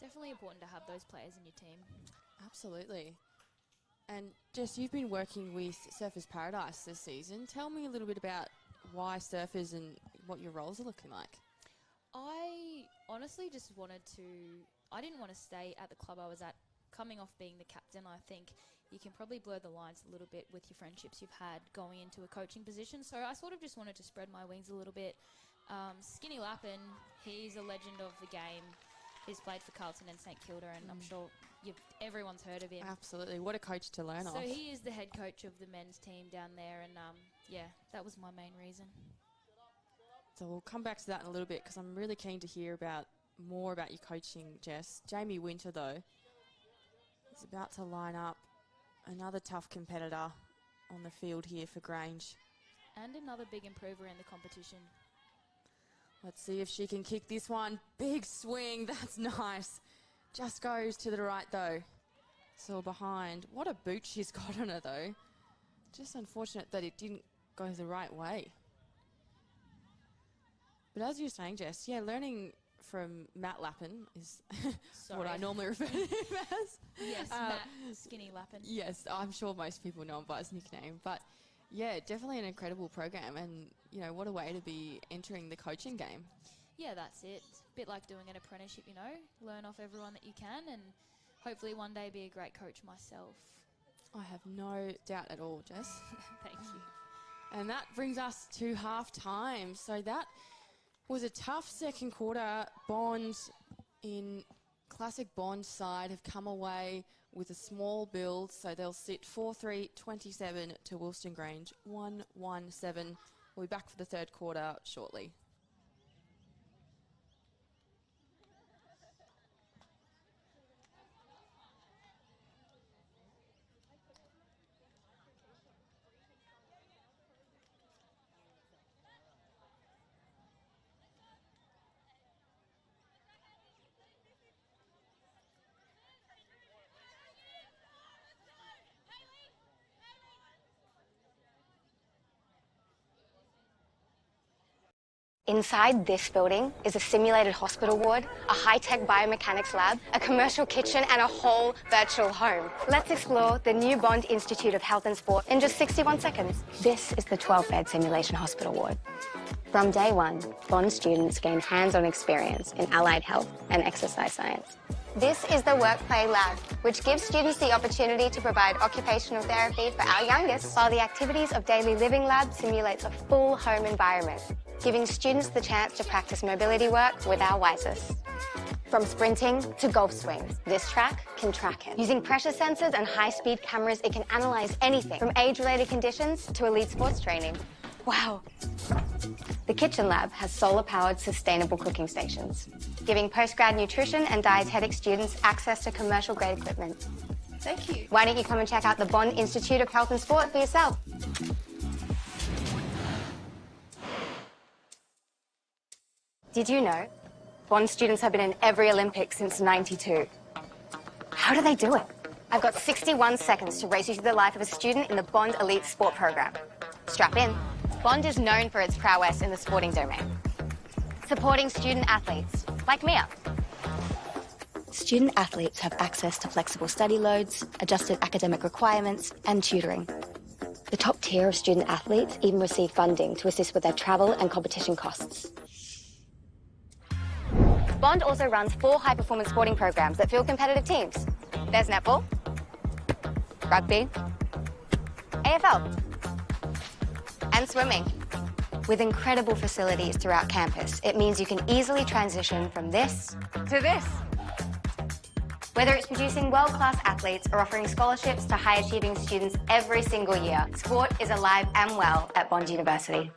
definitely important to have those players in your team.
Absolutely. And Jess, you've been working with Surfers Paradise this season. Tell me a little bit about why Surfers and what your roles are looking like.
I honestly just I didn't want to stay at the club I was at. Coming off being the captain, I think you can probably blur the lines a little bit with your friendships you've had going into a coaching position. So I sort of just wanted to spread my wings a little bit. Skinny Lappin, he's a legend of the game. He's played for Carlton and St Kilda, and I'm sure everyone's heard of him.
Absolutely. What a coach to learn off.
So he is the head coach of the men's team down there, and that was my main reason.
So we'll come back to that in a little bit because I'm really keen to hear more about your coaching, Jess. Jamie Winter, though, is about to line up another tough competitor on the field here for Grange.
And another big improver in the competition.
Let's see if she can kick this one. Big swing. That's nice. Just goes to the right, though. So behind. What a boot she's got on her, though. Just unfortunate that it didn't go the right way. But as you were saying, Jess, learning from Matt Lappin is what I normally refer to him as.
Yes, Matt Skinny Lappin.
Yes, I'm sure most people know him by his nickname. But, definitely an incredible program. And, what a way to be entering the coaching game.
Yeah, that's it. It's a bit like doing an apprenticeship, learn off everyone that you can and hopefully one day be a great coach myself.
I have no doubt at all, Jess.
Thank you.
And that brings us to half time. So that was a tough second quarter. Bond in classic Bond side have come away with a small build. So they'll sit 4-3-27 to Wilston Grange, 1-1-7. We'll be back for the third quarter shortly.
Inside this building is a simulated hospital ward, a high-tech biomechanics lab, a commercial kitchen, and a whole virtual home. Let's explore the new Bond Institute of Health and Sport in just 61 seconds. This is the 12-bed simulation hospital ward. From day one, Bond students gain hands-on experience in allied health and exercise science. This is the Work Play Lab, which gives students the opportunity to provide occupational therapy for our youngest, while the Activities of Daily Living Lab simulates a full home environment, giving students the chance to practice mobility work with our wisest. From sprinting to golf swings, this track can track it. Using pressure sensors and high-speed cameras, it can analyze anything from age-related conditions to elite sports training. Wow. The Kitchen Lab has solar-powered sustainable cooking stations, giving postgrad nutrition and dietetic students access to commercial-grade equipment.
Thank you.
Why don't you come and check out the Bond Institute of Health and Sport for yourself? Did you know Bond students have been in every Olympics since '92? How do they do it? I've got 61 seconds to race you through the life of a student in the Bond Elite Sport program. Strap in. Bond is known for its prowess in the sporting domain, supporting student athletes like Mia. Student athletes have access to flexible study loads, adjusted academic requirements, and tutoring. The top tier of student athletes even receive funding to assist with their travel and competition costs. Bond also runs 4 high-performance sporting programs that field competitive teams. There's netball, rugby, AFL, and swimming. With incredible facilities throughout campus, it means you can easily transition from this to this. Whether it's producing world-class athletes or offering scholarships to high-achieving students every single year, sport is alive and well at Bond University.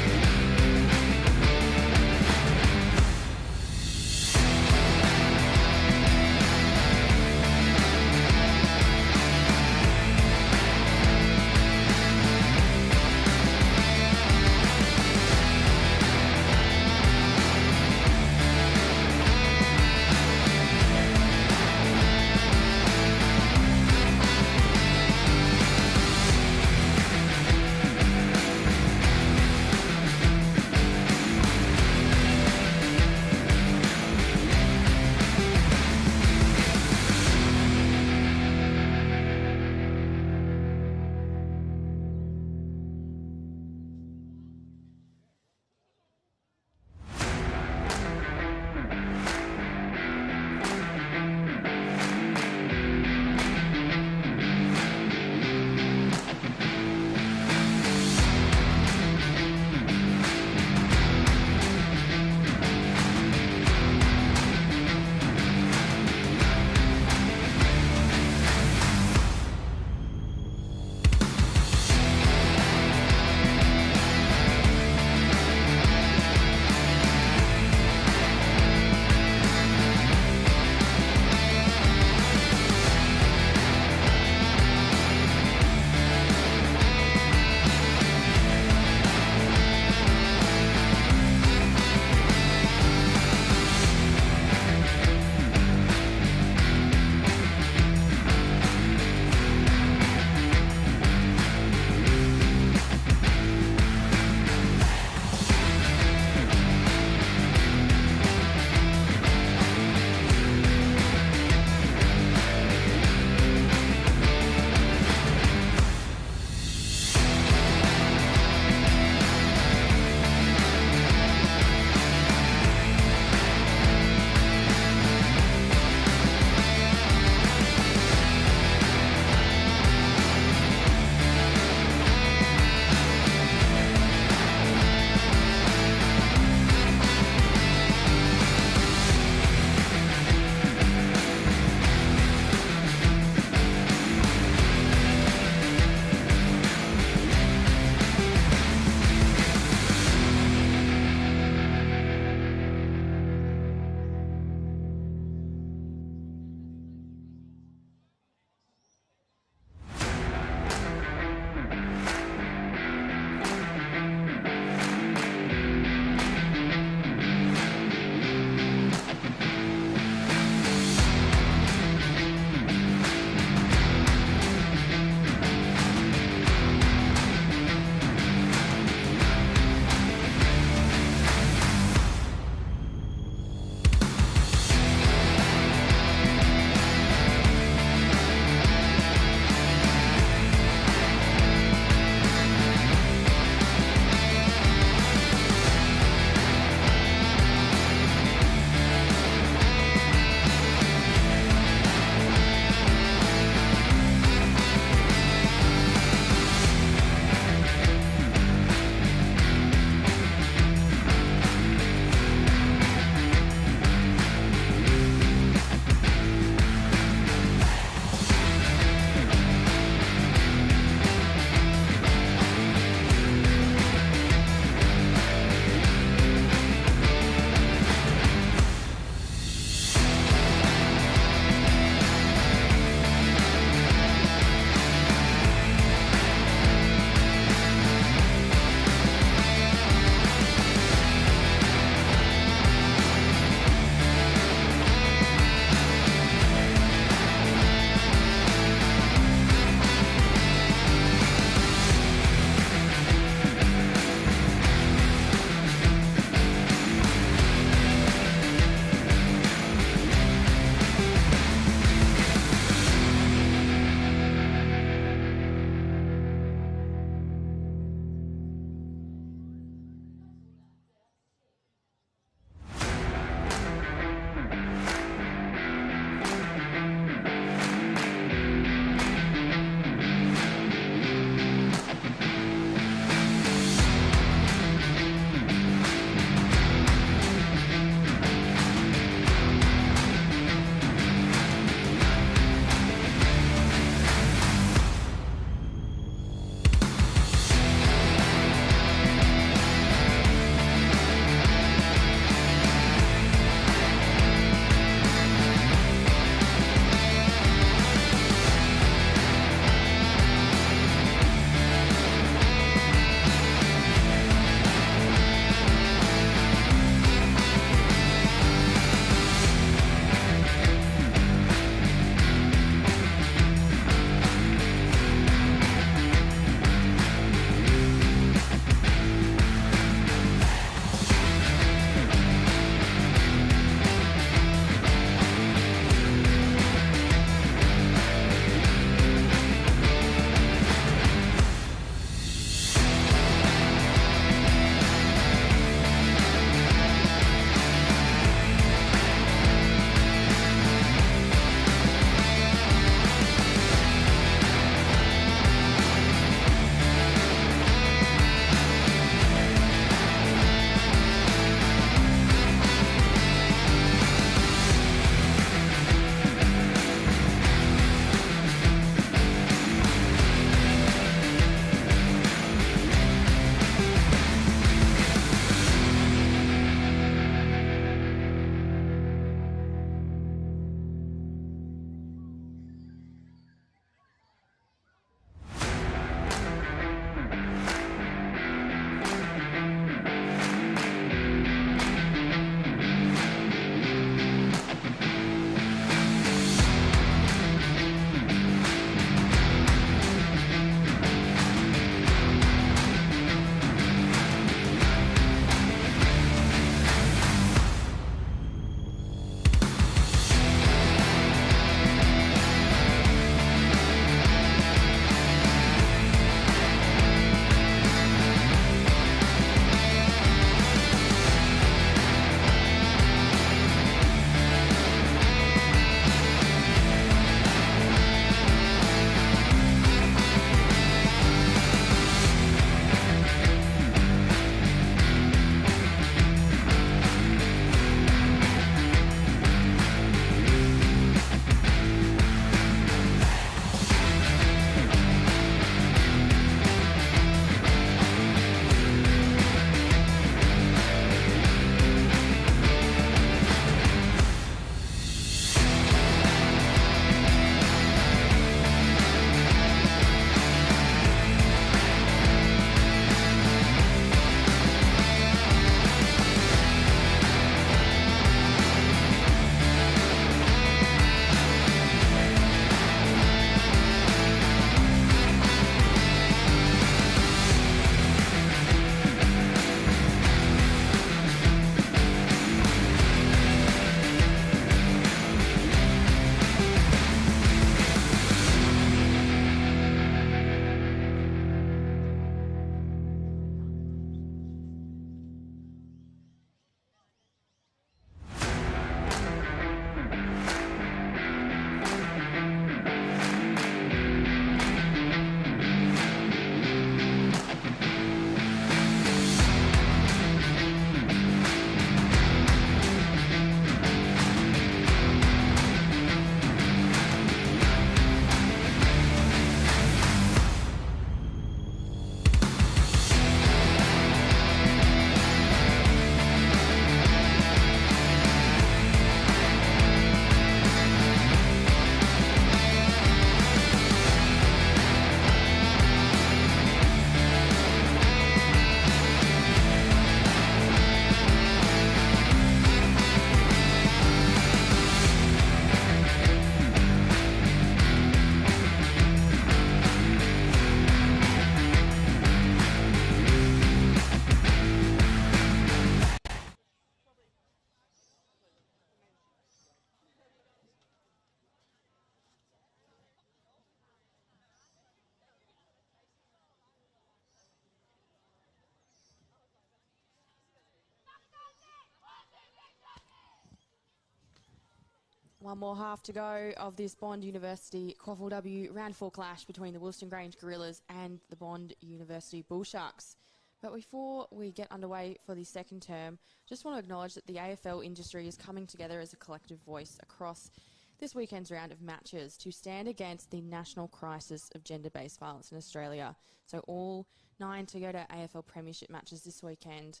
One more half to go of this Bond University QAFLW Round 4 clash between the Wilston Grange Gorillas and the Bond University Bull Sharks. But before we get underway for the second term, just want to acknowledge that the AFL industry is coming together as a collective voice across this weekend's round of matches to stand against the national crisis of gender-based violence in Australia. So all 9 Toyota AFL Premiership matches this weekend,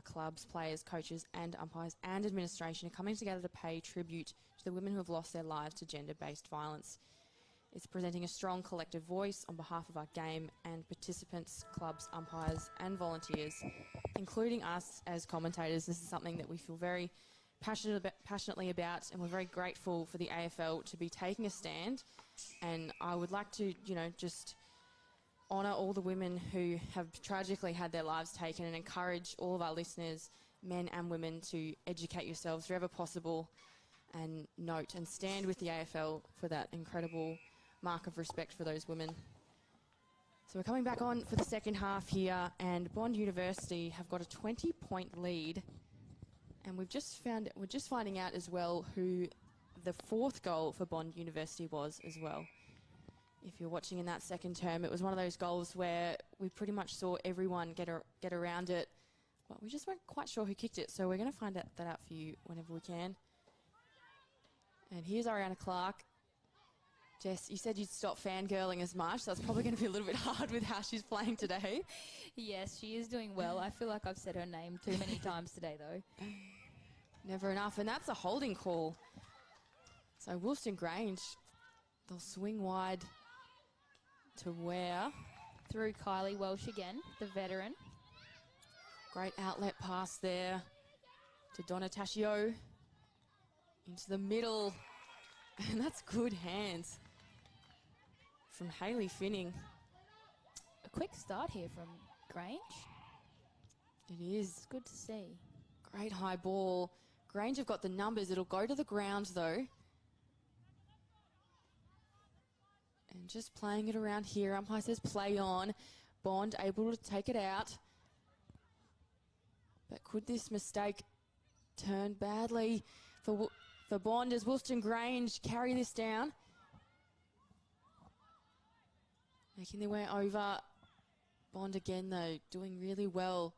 clubs, players, coaches and umpires and administration are coming together to pay tribute to the women who have lost their lives to gender-based violence. It's presenting a strong collective voice on behalf of our game and participants, clubs, umpires and volunteers, including us as commentators. This is something that we feel very passionately about, and we're very grateful for the AFL to be taking a stand. And I would like to, just honour all the women who have tragically had their lives taken and encourage all of our listeners, men and women, to educate yourselves wherever possible and note and stand with the AFL for that incredible mark of respect for those women. So we're coming back on for the second half here, and Bond University have got a 20-point lead. And we're just finding out as well who the fourth goal for Bond University was as well. If you're watching in that second term, it was one of those goals where we pretty much saw everyone get around it, but we just weren't quite sure who kicked it. So we're going to find that out for you whenever we can. And here's Ariana Clark. Jess, you said you'd stop fangirling as much, so that's probably going to be a little bit hard with how she's playing today.
Yes, she is doing well. I feel like I've said her name too many times today, though.
Never enough, and that's a holding call. So Wilston Grange, they'll swing wide to Ware.
Through Kylie Welsh again, the veteran.
Great outlet pass there to Donataccio. Into the middle, and that's good hands from Hayley Finning.
A quick start here from Grange.
It is.
It's good to see.
Great high ball. Grange have got the numbers. It'll go to the ground though. And just playing it around here. Umpire says play on. Bond able to take it out. But could this mistake turn badly for Bond as Wilston Grange carry this down? Making their way over. Bond again though, doing really well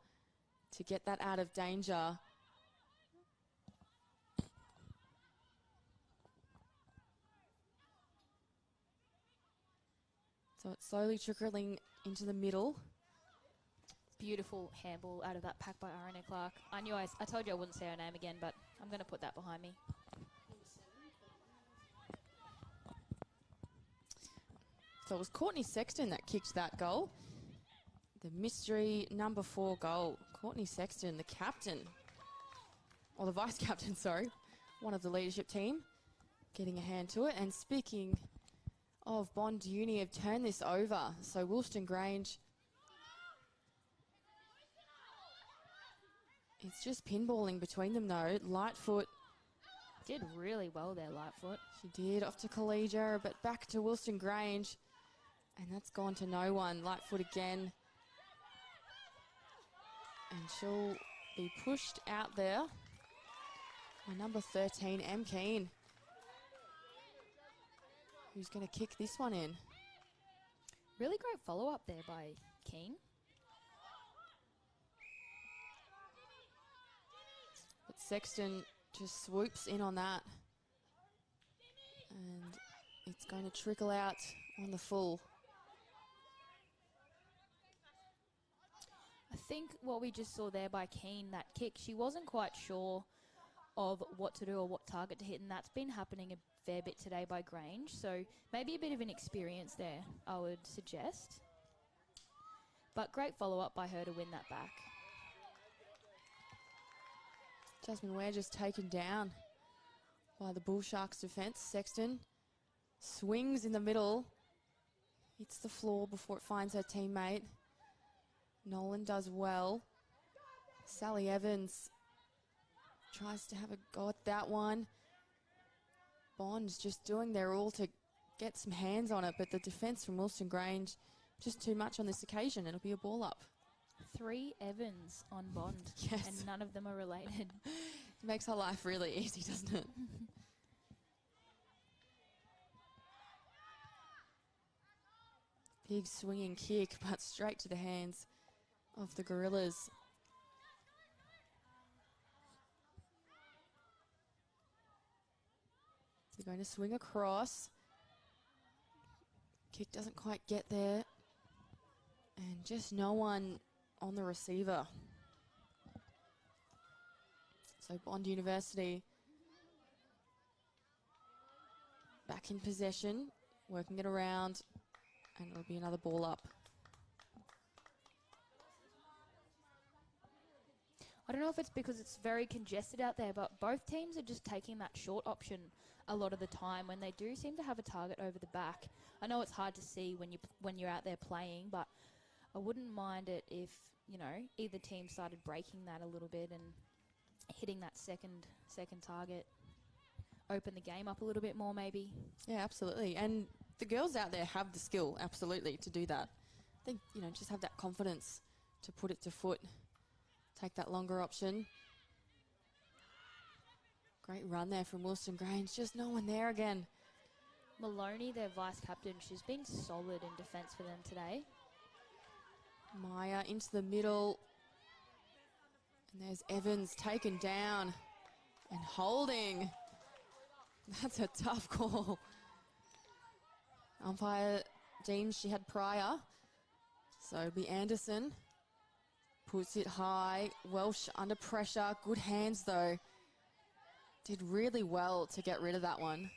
to get that out of danger. So it's slowly trickling into the middle.
Beautiful handball out of that pack by Ariana Clark. I told you I wouldn't say her name again, but I'm going to put that behind me.
So it was Courtney Sexton that kicked that goal. The mystery number 4 goal. Courtney Sexton, the captain, or the vice captain, sorry, one of the leadership team, getting a hand to it. And speaking of Bond Uni, have turned this over. So Wilston Grange, it's just pinballing between them though. Lightfoot
did really well there, Lightfoot.
She did, off to Collegia, but back to Wilston Grange. And that's gone to no one. Lightfoot again. And she'll be pushed out there by number 13, M. Keane, who's going to kick this one in.
Really great follow-up there by Keane.
But Sexton just swoops in on that. And it's going to trickle out on the full.
I think what we just saw there by Keane, that kick, she wasn't quite sure of what to do or what target to hit, and that's been happening a fair bit today by Grange. So maybe a bit of an experience there, I would suggest. But great follow-up by her to win that back.
Jasmine Ware just taken down by the Bull Sharks defence. Sexton swings in the middle, hits the floor before it finds her teammate. Nolan does well. Sally Evans tries to have a go at that one. Bond's just doing their all to get some hands on it, but the defence from Wilston Grange just too much on this occasion. It'll be a ball up.
3 Evans on Bond,
yes.
And none of them are related.
It makes our life really easy, doesn't it? Big swinging kick, but straight to the hands of the Gorillas. They're going to swing across. Kick doesn't quite get there. And just no one on the receiver. So Bond University back in possession, working it around, and it'll be another ball up.
I don't know if it's because it's very congested out there, but both teams are just taking that short option a lot of the time when they do seem to have a target over the back. I know it's hard to see when you're out there playing, but I wouldn't mind it if, you know, either team started breaking that a little bit and hitting that second target. Open the game up a little bit more, maybe.
Yeah, absolutely. And the girls out there have the skill, absolutely, to do that. I think, you know, just have that confidence to put it to foot. Take that longer option. Great run there from Wilston Grange. Just no one there again.
Maloney, their vice-captain, she's been solid in defence for them today.
Maya into the middle. And there's Evans taken down and holding. That's a tough call. Umpire deemed she had prior. So it'll be Anderson. Puts it high. Welsh under pressure. Good hands though. Did really well to get rid of that one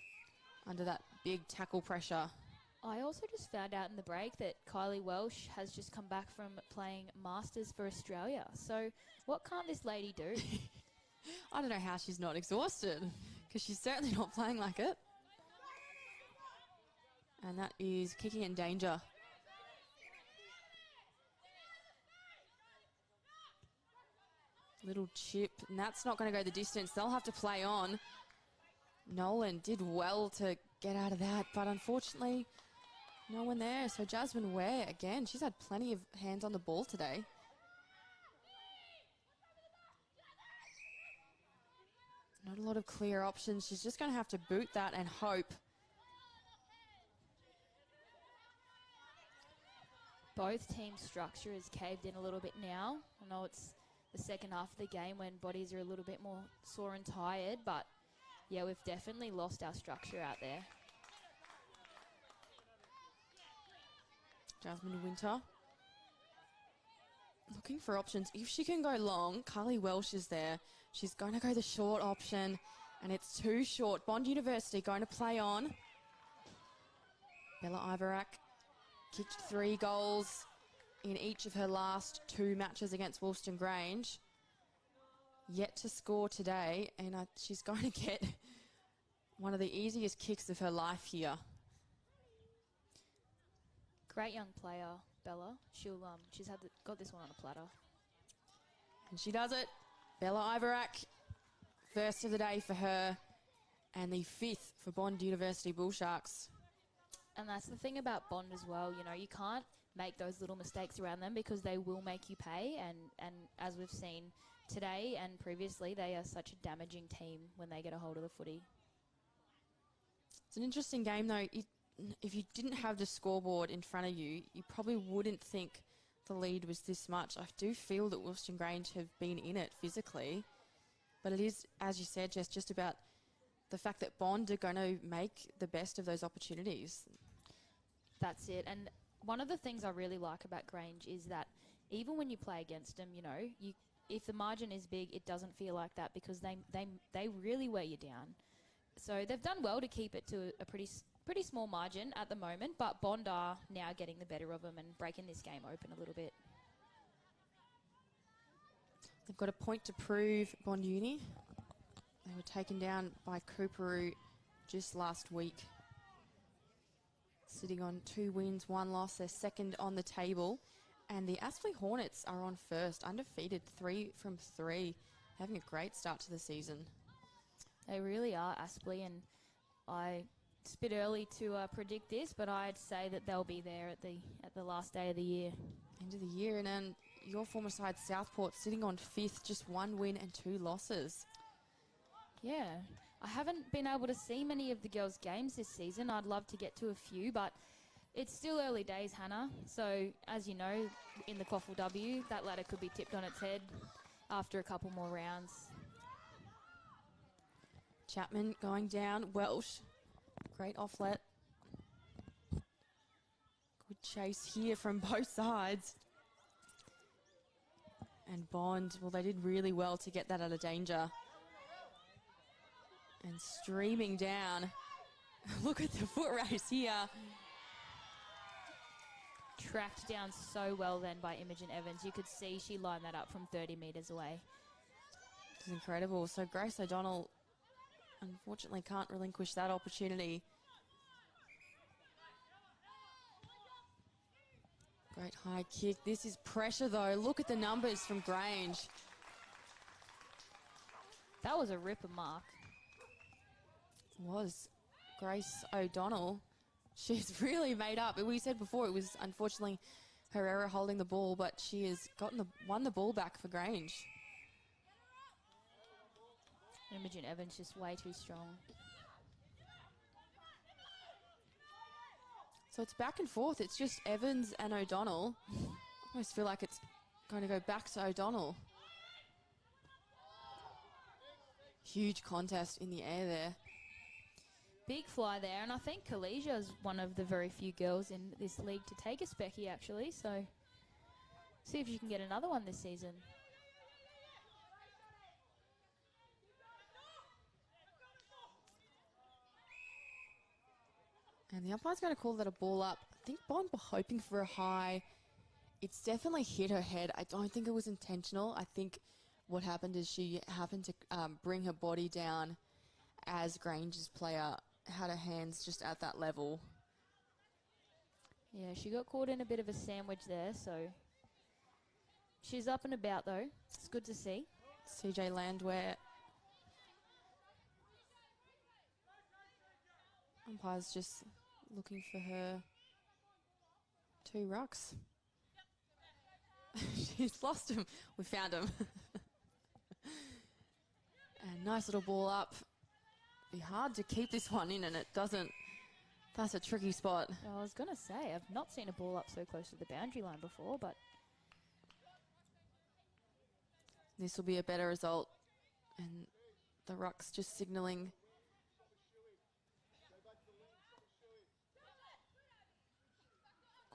under that big tackle pressure.
I also just found out in the break that Kylie Welsh has just come back from playing Masters for Australia. So what can't this lady do?
I don't know how she's not exhausted, because she's certainly not playing like it. And that is kicking in danger. Little chip, and that's not going to go the distance. They'll have to play on. Nolan did well to get out of that, but unfortunately, no one there. So Jasmine Ware, again, she's had plenty of hands on the ball today. Not a lot of clear options. She's just going to have to boot that and hope.
Both teams' structure is caved in a little bit now. I know it's the second half of the game when bodies are a little bit more sore and tired, but yeah, we've definitely lost our structure out there.
Jasmine Winter looking for options. If she can go long, Carly Welsh is there. She's going to go the short option, and it's too short. Bond University going to play on. Bella Ivarak kicked 3 goals in each of her last 2 matches against Wilston Grange. Yet to score today, and she's going to get one of the easiest kicks of her life here.
Great young player, Bella. She's got this one on a platter.
And she does it. Bella Ivarak, first of the day for her, and the 5th for Bond University Bull Sharks.
And that's the thing about Bond as well. You know, you can't make those little mistakes around them because they will make you pay. And as we've seen today and previously, they are such a damaging team when they get a hold of the footy.
It's an interesting game, though. If you didn't have the scoreboard in front of you, you probably wouldn't think the lead was this much. I do feel that Wilston Grange have been in it physically, but it is, as you said, just about the fact that Bond are going to make the best of those opportunities.
That's it. And one of the things I really like about Grange is that even when you play against them, you know, if the margin is big, it doesn't feel like that because they really wear you down. So they've done well to keep it to a pretty small margin at the moment, but Bond are now getting the better of them and breaking this game open a little bit.
They've got a point to prove, Bond Uni. They were taken down by Cooperoo just last week. Sitting on 2 wins, 1 loss. They're second on the table. And the Aspley Hornets are on first, undefeated, 3 from 3. Having a great start to the season.
They really are, Aspley, and it's a bit early to predict this, but I'd say that they'll be there at the last day of the year.
End of the year, and then your former side, Southport, sitting on 5th, just 1 win and 2 losses.
Yeah, I haven't been able to see many of the girls' games this season. I'd love to get to a few, but It's still early days, Hannah. So, as you know, in the QAFLW, that ladder could be tipped on its head after a couple more rounds.
Chapman going down. Welsh. Great offlet. Good chase here from both sides. And Bond, well, they did really well to get that out of danger. And streaming down. Look at the foot race here.
Tracked down so well then by Imogen Evans. You could see she lined that up from 30 metres away.
It's incredible. So Grace O'Donnell unfortunately can't relinquish that opportunity. Great high kick. This is pressure though. Look at the numbers from Grange.
That was a ripper mark.
It was Grace O'Donnell. She's really made up. We said before it was unfortunately her error holding the ball, but she has won the ball back for Grange.
Imogen Evans just way too strong.
So it's back and forth. It's just Evans and O'Donnell. I almost feel like it's going to go back to O'Donnell. Huge contest in the air there.
Big fly there, and I think Kalesia is one of the very few girls in this league to take a specky, actually. So, see if you can get another one this season.
And the umpire's going to call that a ball up. I think Bond were hoping for a high. It's definitely hit her head. I don't think it was intentional. I think what happened is she happened to bring her body down as Grange's player had her hands just at that level.
Yeah, she got caught in a bit of a sandwich there, so she's up and about though. It's good to see.
CJ Landwehr. Umpire's just looking for her 2 rucks. She's lost him. We found him. And nice little ball up. Be hard to keep this one in, and it doesn't. That's a tricky spot.
I was going to say, I've not seen a ball up so close to the boundary line before, but
This will be a better result. And the ruck's just signalling.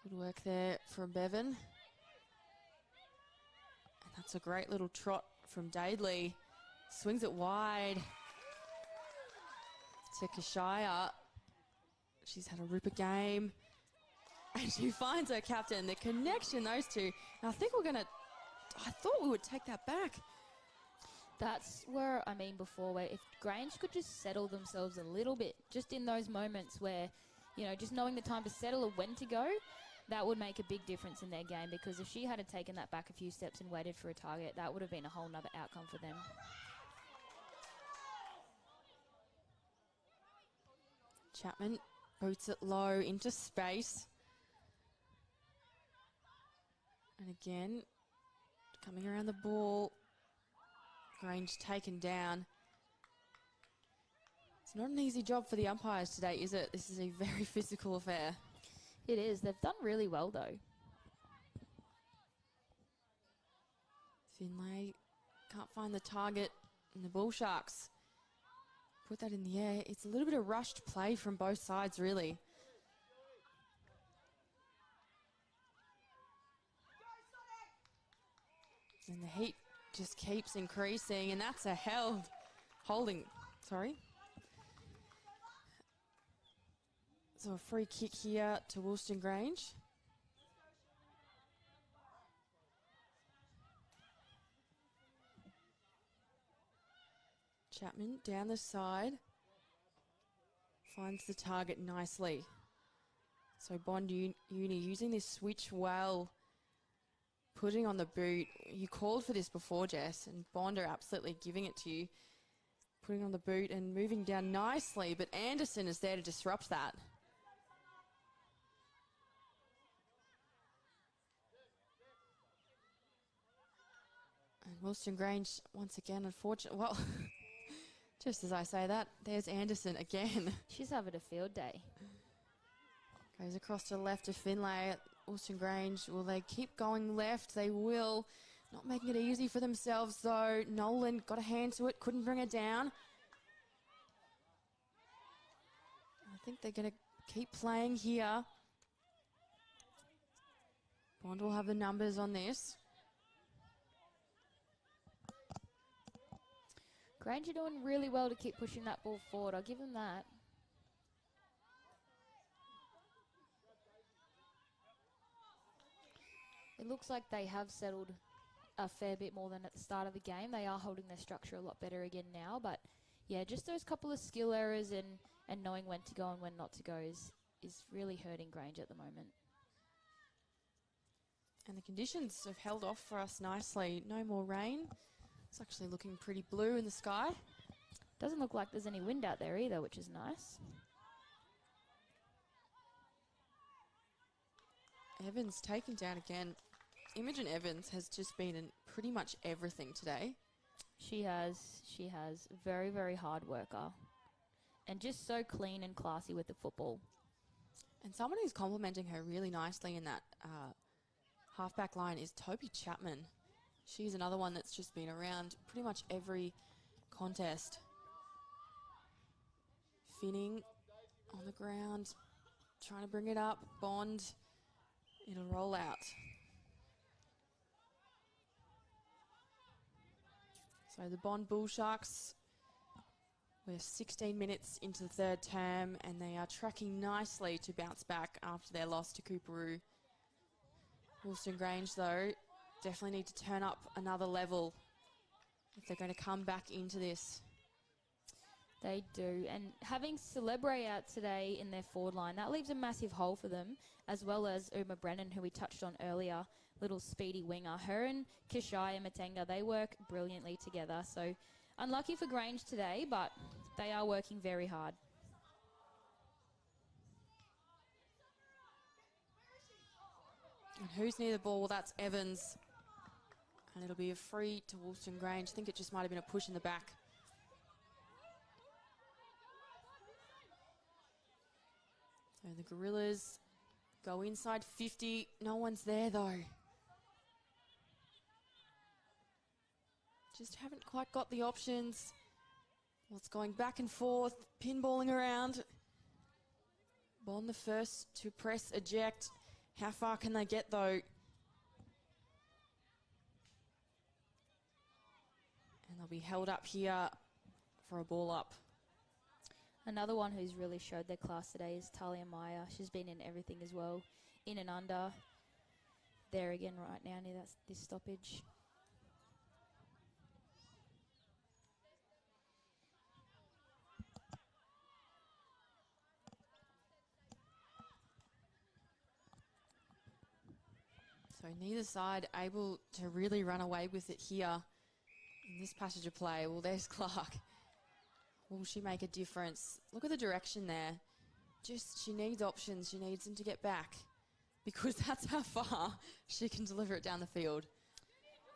Good work there from Bevan. And that's a great little trot from Dadeley. Swings it wide to Kashaya. She's had a ripper game. And she finds her captain. The connection, those two. And I think I thought we would take that back.
that's where I mean before, where if Grange could just settle themselves a little bit, just in those moments where, you know, just knowing the time to settle or when to go, that would make a big difference in their game, because if she had taken that back a few steps and waited for a target, that would have been a whole nother outcome for them.
Chapman boots it low into space. And again, coming around the ball. Grange taken down. It's not an easy job for the umpires today, is it? This is a very physical affair.
It is. They've done really well, though.
Finlay can't find the target, and the Bull Sharks put that in the air. It's a little bit of rushed play from both sides, really. And the heat just keeps increasing, and that's a holding. So a free kick here to Wilston Grange. Chapman down the side. Finds the target nicely. So Bond Uni using this switch well. Putting on the boot. You called for this before, Jess, and Bond are absolutely giving it to you. Putting on the boot and moving down nicely, but Anderson is there to disrupt that. And Wilston Grange, once again, unfortunately, well, just as I say that, there's Anderson again.
She's having a field day.
Goes across to the left of Finlay at Wilston Grange. Will they keep going left? They will. Not making it easy for themselves, though. Nolan got a hand to it, couldn't bring it down. I think they're going to keep playing here. Bond will have the numbers on this.
Grange are doing really well to keep pushing that ball forward. I'll give them that. It looks like they have settled a fair bit more than at the start of the game. They are holding their structure a lot better again now. But, yeah, just those couple of skill errors and knowing when to go and when not to go is really hurting Grange at the moment.
And the conditions have held off for us nicely. No more rain. It's actually looking pretty blue in the sky.
Doesn't look like there's any wind out there either, which is nice.
Evans taken down again. Imogen Evans has just been in pretty much everything today.
She has. Very, very hard worker. And just so clean and classy with the football.
And someone who's complimenting her really nicely in that halfback line is Toby Chapman. She's another one that's just been around pretty much every contest. Finning on the ground, trying to bring it up. Bond, it'll roll out. So the Bond Bull Sharks, we're 16 minutes into the third term and they are tracking nicely to bounce back after their loss to Cooperoo. Wilston Grange, though, definitely need to turn up another level if they're going to come back into this.
They do. And having Celebre out today in their forward line, that leaves a massive hole for them, as well as Uma Brennan, who we touched on earlier, little speedy winger. Her and Kishaya Matenga, they work brilliantly together. So unlucky for Grange today, but they are working very hard.
And who's near the ball? Well, that's Evans. And it'll be a free to Wilston Grange. I think it just might have been a push in the back. So the Gorillas go inside 50. No one's there, though. Just haven't quite got the options. Well, it's going back and forth, pinballing around. Bond the first to press eject. How far can they get, though? And they'll be held up here for a ball up.
Another one who's really showed their class today is Talia Meyer. She's been in everything as well, in and under. There again right now near this stoppage.
So neither side able to really run away with it here in this passage of play. Well, there's Clark. Will she make a difference? Look at the direction there. Just, she needs options. She needs them to get back because that's how far she can deliver it down the field.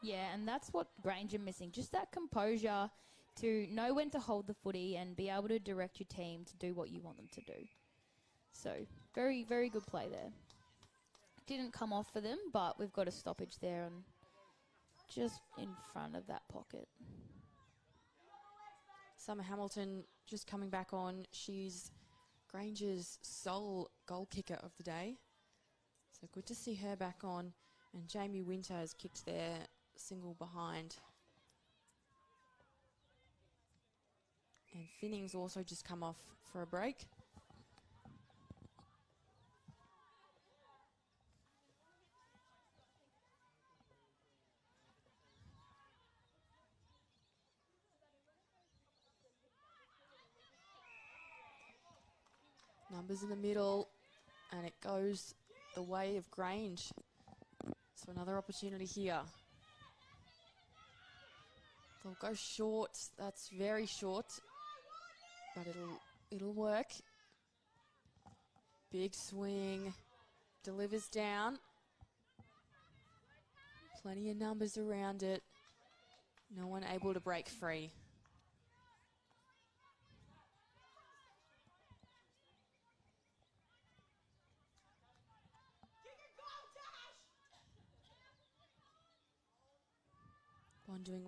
Yeah, and that's what Grange are missing. Just that composure to know when to hold the footy and be able to direct your team to do what you want them to do. So, very, very good play there. Didn't come off for them, but we've got a stoppage there and just in front of that pocket.
Summer Hamilton just coming back on. She's Grange's sole goal kicker of the day. So good to see her back on. And Jamie Winter has kicked their single behind. And Finning's also just come off for a break. Numbers in the middle, and it goes the way of Grange. So another opportunity here. They'll go short. That's very short, but it'll work. Big swing, delivers down. Plenty of numbers around it. No one able to break free.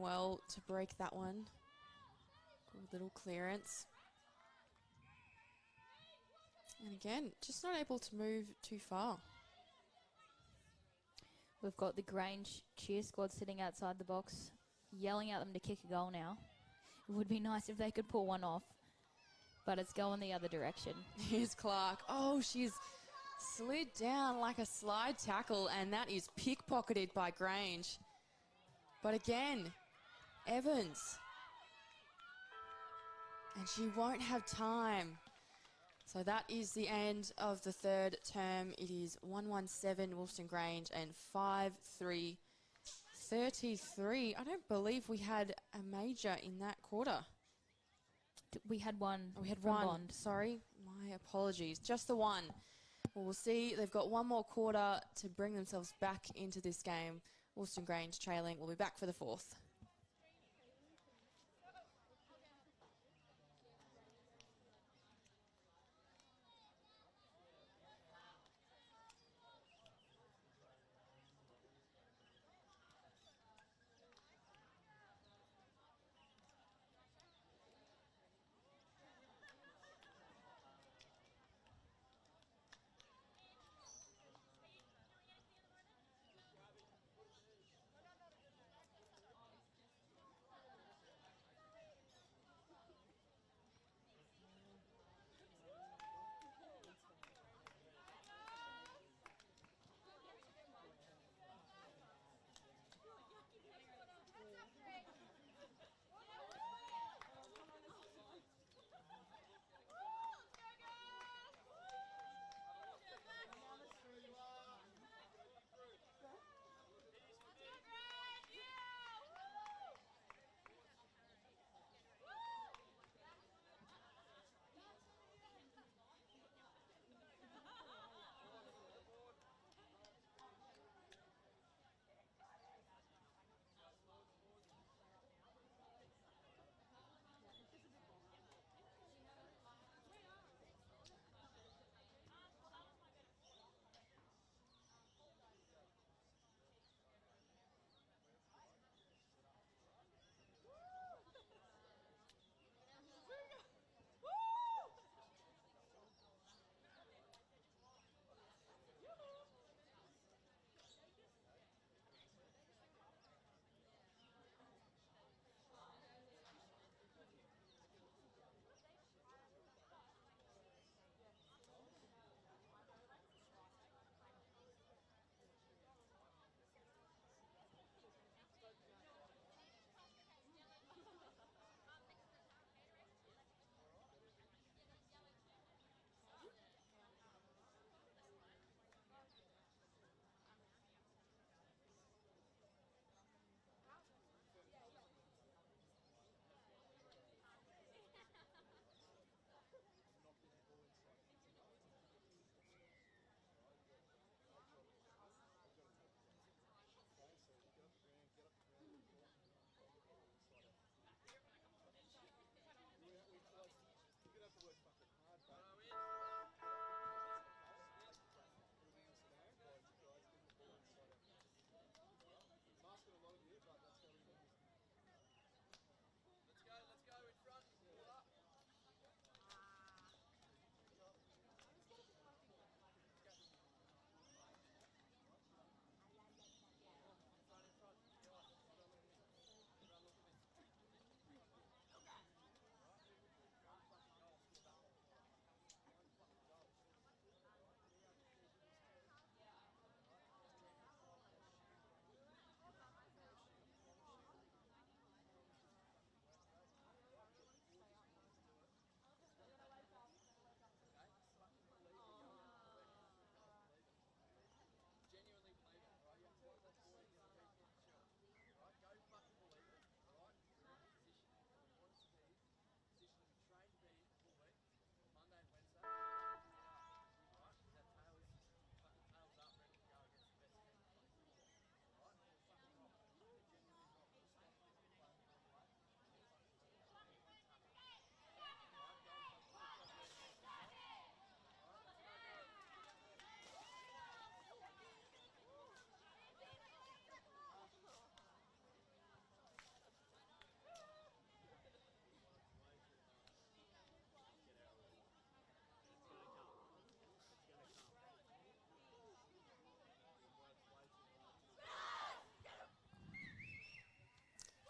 well to break that one. Good little clearance. And again, just not able to move too far.
We've got the Grange cheer squad sitting outside the box, yelling at them to kick a goal now. It would be nice if they could pull one off, but it's going the other direction.
Here's Clark. Oh, she's slid down like a slide tackle, and that is pickpocketed by Grange. But again, Evans. And she won't have time. So that is the end of the third term. It is 117 Wilston Grange and 5-3 33. I don't believe we had a major in that quarter.
We had one.
Oh, we had
from
one.
Bond.
Sorry, my apologies. Just the one. Well, we'll see. They've got one more quarter to bring themselves back into this game. Wilston Grange trailing. We'll be back for the fourth.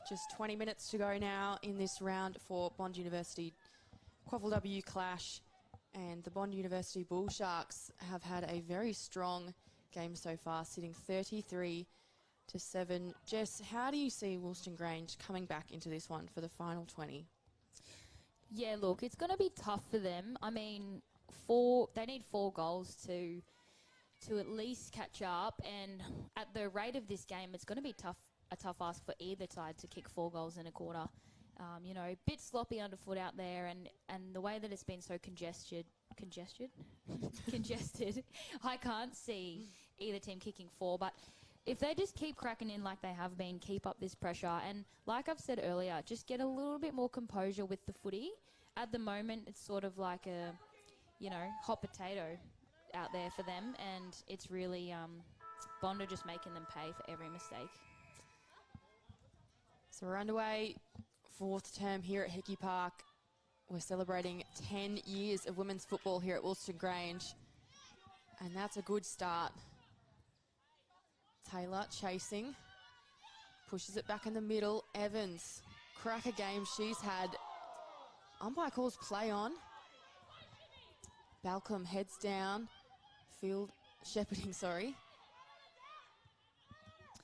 Just 20 minutes to go now in this round for Bond University QAFLW clash. And the Bond University Bull Sharks have had a very strong game so far, sitting 33-7. Jess, how do you see Wilston Grange coming back into this one for the final 20?
Yeah, look, it's going to be tough for them. I mean, they need 4 goals to at least catch up, and at the rate of this game, it's going to be a tough ask for either side to kick 4 goals in a quarter. You know, a bit sloppy underfoot out there, and the way that it's been so congested, I can't see either team kicking 4, but if they just keep cracking in like they have been, keep up this pressure, and like I've said earlier, just get a little bit more composure with the footy. At the moment, it's sort of like a, you know, hot potato out there for them, and it's really Bond are just making them pay for every mistake.
So we're underway, 4th term here at Hickey Park. We're celebrating 10 years of women's football here at Wilston Grange, and that's a good start. Taylor chasing, pushes it back in the middle. Evans, cracker game she's had. Umpire calls play on. Balcom heads down, field shepherding, sorry.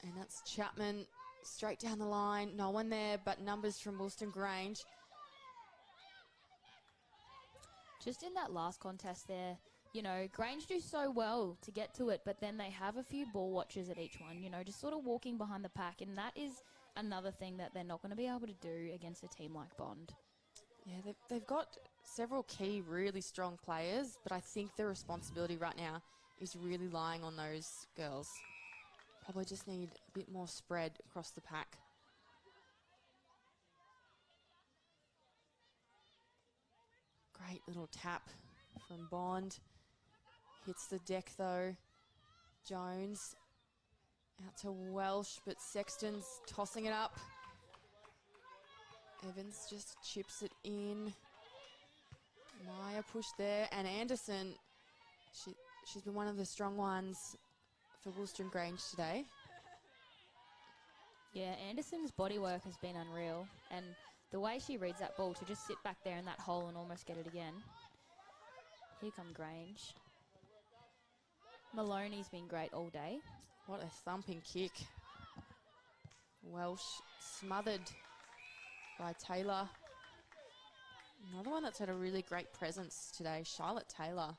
And that's Chapman straight down the line. No one there, but numbers from Wilston Grange.
Just in that last contest there, you know, Grange do so well to get to it, but then they have a few ball watchers at each one, you know, just sort of walking behind the pack, and that is another thing that they're not going to be able to do against a team like Bond.
Yeah, they've got several key, really strong players, but I think the responsibility right now is really lying on those girls. Probably just need a bit more spread across the pack. Great little tap from Bond. Hits the deck though. Jones out to Welsh, but Sexton's tossing it up. Evans just chips it in. Maya pushed there, and Anderson, she's been one of the strong ones for Wilston Grange today.
Yeah, Anderson's bodywork has been unreal, and the way she reads that ball to just sit back there in that hole and almost get it again. Here come Grange. Maloney's been great all day.
What a thumping kick. Welsh smothered by Taylor. Another one that's had a really great presence today, Charlotte Taylor.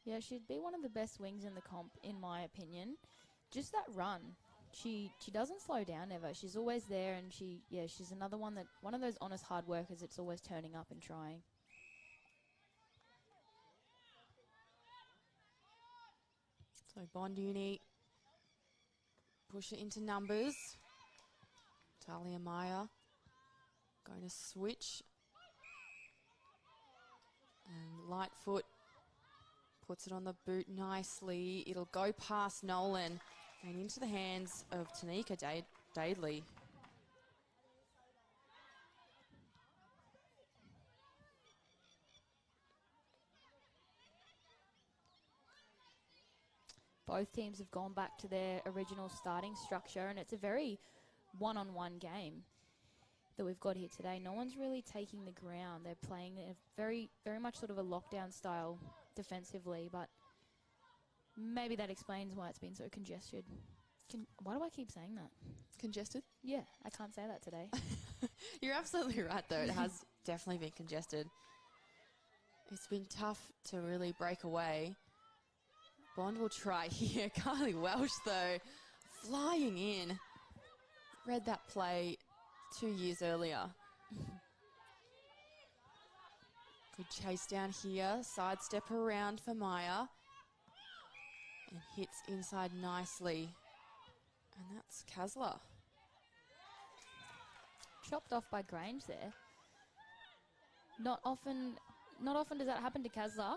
Yeah, she'd be one of the best wings in the comp, in my opinion. Just that run. She doesn't slow down ever. She's always there, and she's another one of those honest hard workers that's always turning up and trying.
So Bond Uni push it into numbers. Talia Maya going to switch. And Lightfoot puts it on the boot nicely. It'll go past Nolan and into the hands of Tanika Dadley.
Both teams have gone back to their original starting structure, and it's a very one-on-one game that we've got here today. No one's really taking the ground. They're playing a very, very much sort of a lockdown style defensively, but maybe that explains why it's been so congested. Why do I keep saying that?
Congested?
Yeah, I can't say that today.
You're absolutely right, though. It has definitely been congested. It's been tough to really break away. Bond will try here. Kylie Welsh, though, flying in. Read that play 2 years earlier. Good chase down here. Sidestep around for Maya. And hits inside nicely. And that's Kasler.
Chopped off by Grange there. Not often does that happen to Kasler.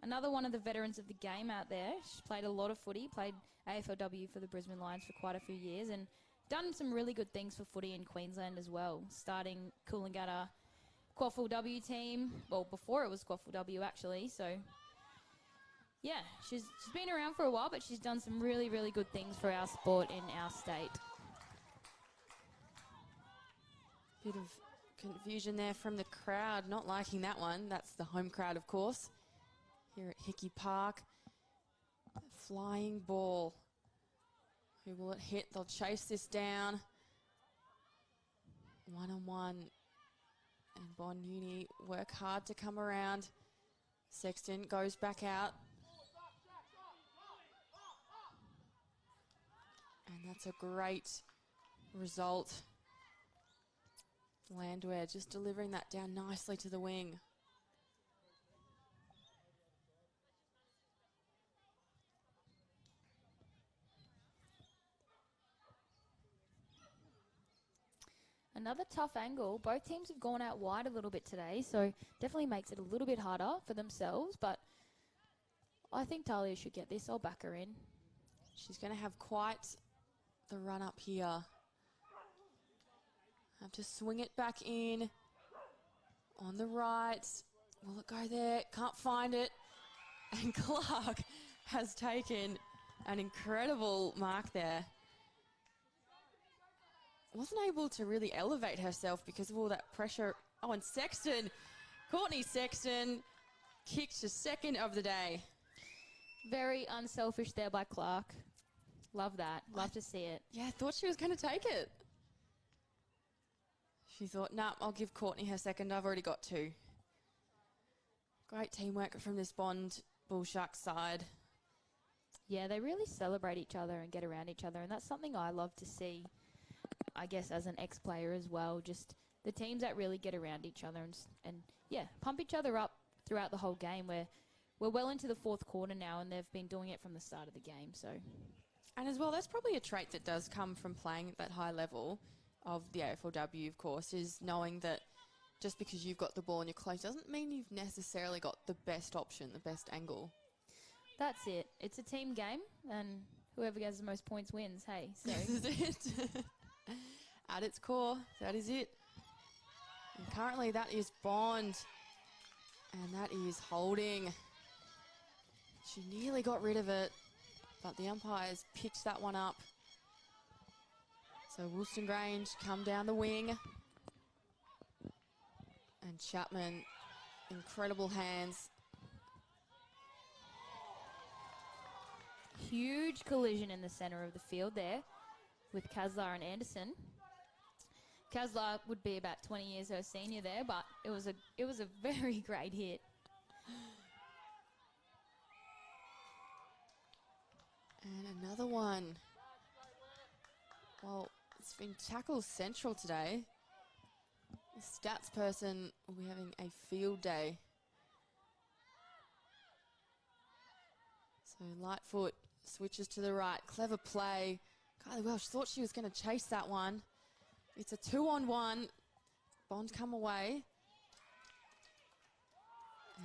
Another one of the veterans of the game out there. She's played a lot of footy, played AFLW for the Brisbane Lions for quite a few years, and done some really good things for footy in Queensland as well, starting Coolangatta QAFLW team, well, before it was QAFLW actually, so Yeah, she's been around for a while, but she's done some really, really good things for our sport in our state.
Bit of confusion there from the crowd, not liking that one. That's the home crowd, of course, here at Hickey Park. Flying ball. Who will it hit? They'll chase this down. One-on-one. And Bond Uni work hard to come around. Sexton goes back out. And that's a great result. Landwehr just delivering that down nicely to the wing.
Another tough angle. Both teams have gone out wide a little bit today, so definitely makes it a little bit harder for themselves, but I think Talia should get this. I'll back her in.
She's going to have quite the run up here. Have to swing it back in on the right. Will it go there? Can't find it. And Clark has taken an incredible mark there. Wasn't able to really elevate herself because of all that pressure. Oh, and Sexton, Courtney Sexton, kicked the second of the day.
Very unselfish there by Clark. Love that. Love to see it.
Yeah, I thought she was going to take it. She thought, nah, I'll give Courtney her second. I've already got two. Great teamwork from this Bond Bull Sharks side.
Yeah, they really celebrate each other and get around each other, and that's something I love to see, I guess, as an ex-player as well. Just the teams that really get around each other and yeah, pump each other up throughout the whole game. We're well into the fourth quarter now, and they've been doing it from the start of the game. So,
and as well, that's probably a trait that does come from playing at that high level of the AFLW, of course, is knowing that just because you've got the ball and you're close doesn't mean you've necessarily got the best option, the best angle.
That's it. It's a team game, and whoever gets the most points wins, hey. So.
This is it. At its core, that is it. And currently that is Bond. And that is holding. She nearly got rid of it, but the umpires picked that one up. So Wilston Grange come down the wing. And Chapman, incredible hands.
Huge collision in the centre of the field there with Kaslar and Anderson. Kaslar would be about 20 years her senior there, but it was a very great hit.
And another one. Well, it's been tackle central today. The stats person will be having a field day. So Lightfoot switches to the right. Clever play. Kylie Welsh thought she was going to chase that one. It's a 2-on-1. Bond come away.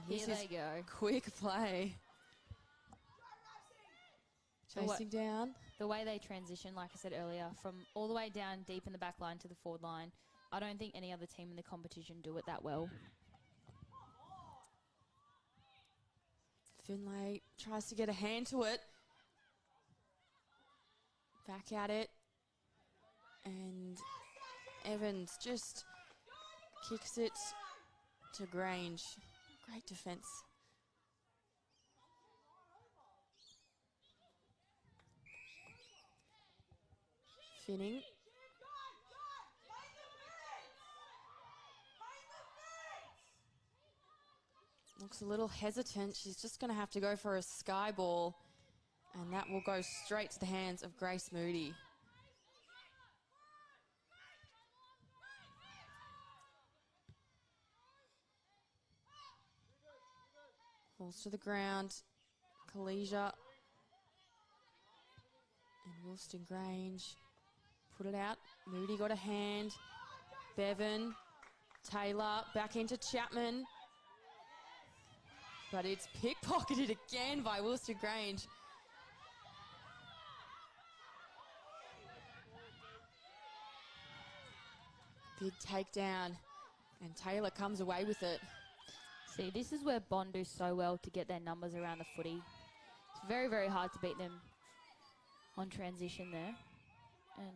And
Here they go.
Quick play. Chasing down.
The way they transition, like I said earlier, from all the way down deep in the back line to the forward line, I don't think any other team in the competition do it that well.
Finlay tries to get a hand to it. Back at it. And Evans just kicks it to Grange. Great defence. Finning. Looks a little hesitant. She's just going to have to go for a sky ball. And that will go straight to the hands of Grace Moody. Falls to the ground. Kalesia. And Wilston Grange. Put it out. Moody got a hand. Bevan. Taylor. Back into Chapman. But it's pickpocketed again by Wilston Grange. Big takedown. And Taylor comes away with it.
See, this is where Bond do so well to get their numbers around the footy. very, very hard to beat them on transition there. And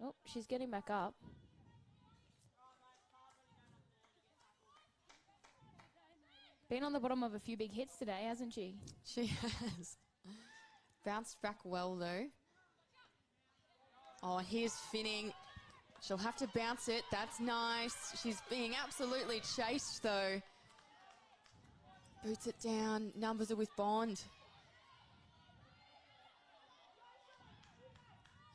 oh, she's getting back up. Been on the bottom of a few big hits today, hasn't she?
She has. Bounced back well, though. Oh, here's Finning. She'll have to bounce it. That's nice. She's being absolutely chased, though. Boots it down. Numbers are with Bond.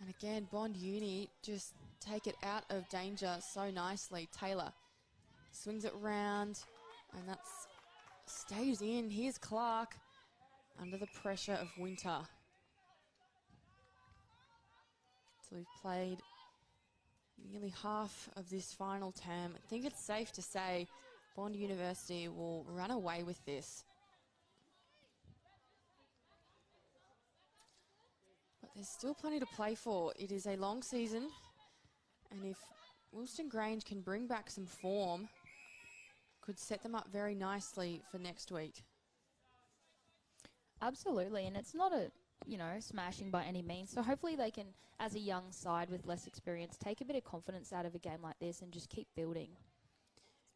And again, Bond Uni just take it out of danger so nicely. Taylor swings it round, and that's stays in. Here's Clark under the pressure of Winter. So we've played nearly half of this final term. I think it's safe to say Bond University will run away with this. But there's still plenty to play for. It is a long season, and if Wilston Grange can bring back some form, could set them up very nicely for next week.
Absolutely, and it's not a, smashing by any means. So hopefully they can, as a young side with less experience, take a bit of confidence out of a game like this and just keep building.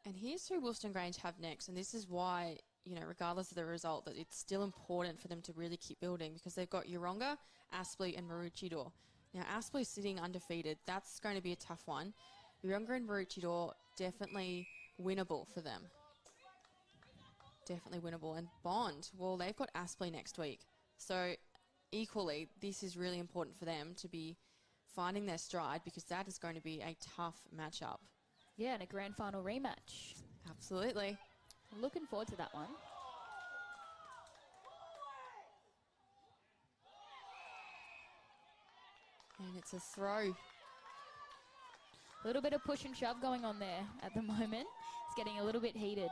And here's who Wilston Grange have next, and this is why, regardless of the result, that it's still important for them to really keep building, because they've got Yeronga, Aspley and Maroochydore. Now, Aspley's sitting undefeated. That's going to be a tough one. Yeronga and Maroochydore, definitely winnable for them. Definitely winnable. And Bond, well, they've got Aspley next week. So, equally, this is really important for them to be finding their stride, because that is going to be a tough matchup.
Yeah, and a grand final rematch.
Absolutely.
I'm looking forward to that one.
And it's a throw.
A little bit of push and shove going on there at the moment. It's getting a little bit heated.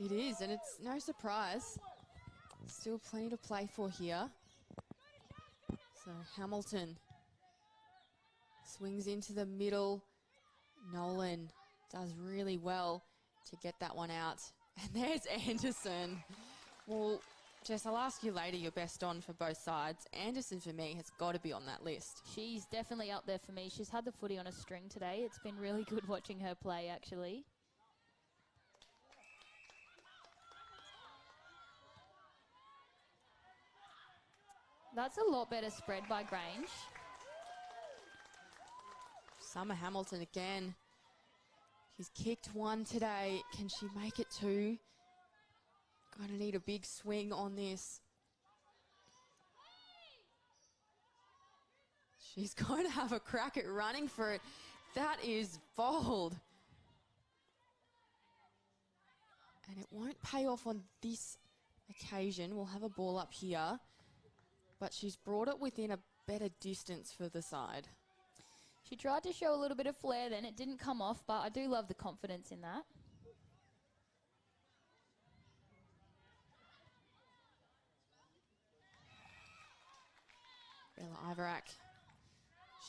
It is, and it's no surprise. Still plenty to play for here. So Hamilton swings into the middle. Nolan does really well to get that one out. And there's Anderson. Well, Jess, I'll ask you later your best on for both sides. Anderson, for me, has got to be on that list.
She's definitely up there for me. She's had the footy on a string today. It's been really good watching her play, actually. That's a lot better spread by Grange.
Summer Hamilton again. She's kicked one today. Can she make it two? Going to need a big swing on this. She's going to have a crack at running for it. That is bold. And it won't pay off on this occasion. We'll have a ball up here. But she's brought it within a better distance for the side.
She tried to show a little bit of flair then. It didn't come off, but I do love the confidence in that.
Bella Ivarak.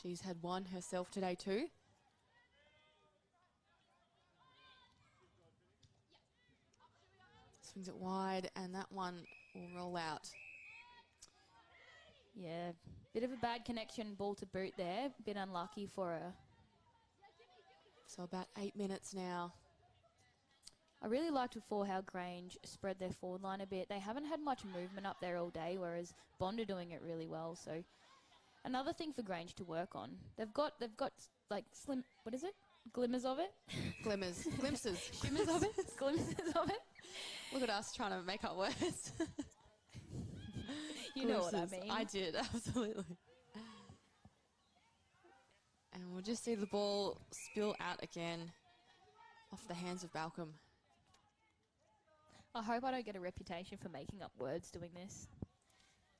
She's had one herself today too. Swings it wide, and that one will roll out.
Yeah, bit of a bad connection, ball to boot there. Bit unlucky for her.
So about 8 minutes now.
I really liked before how Grange spread their forward line a bit. They haven't had much movement up there all day, whereas Bond are doing it really well. So another thing for Grange to work on. They've got like slim, what is it? Glimmers of it?
Glimmers. Glimpses.
Shimmers of it? Glimpses of it?
Look at us trying to make up words.
You know what I mean.
I did, absolutely. And we'll just see the ball spill out again off the hands of Balcom.
I hope I don't get a reputation for making up words doing this.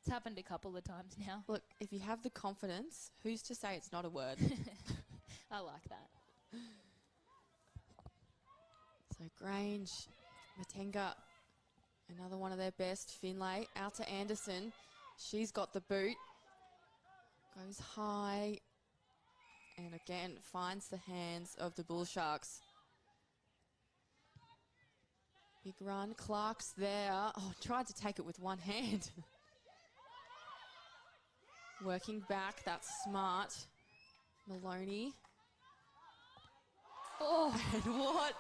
It's happened a couple of times now.
Look, if you have the confidence, who's to say it's not a word?
I like that.
So Grange, Matenga, another one of their best. Finlay out to Anderson. She's got the boot. Goes high. And again, finds the hands of the Bull Sharks. Big run. Clark's there. Oh, tried to take it with one hand. Working back. That's smart. Maloney.
Oh,
And what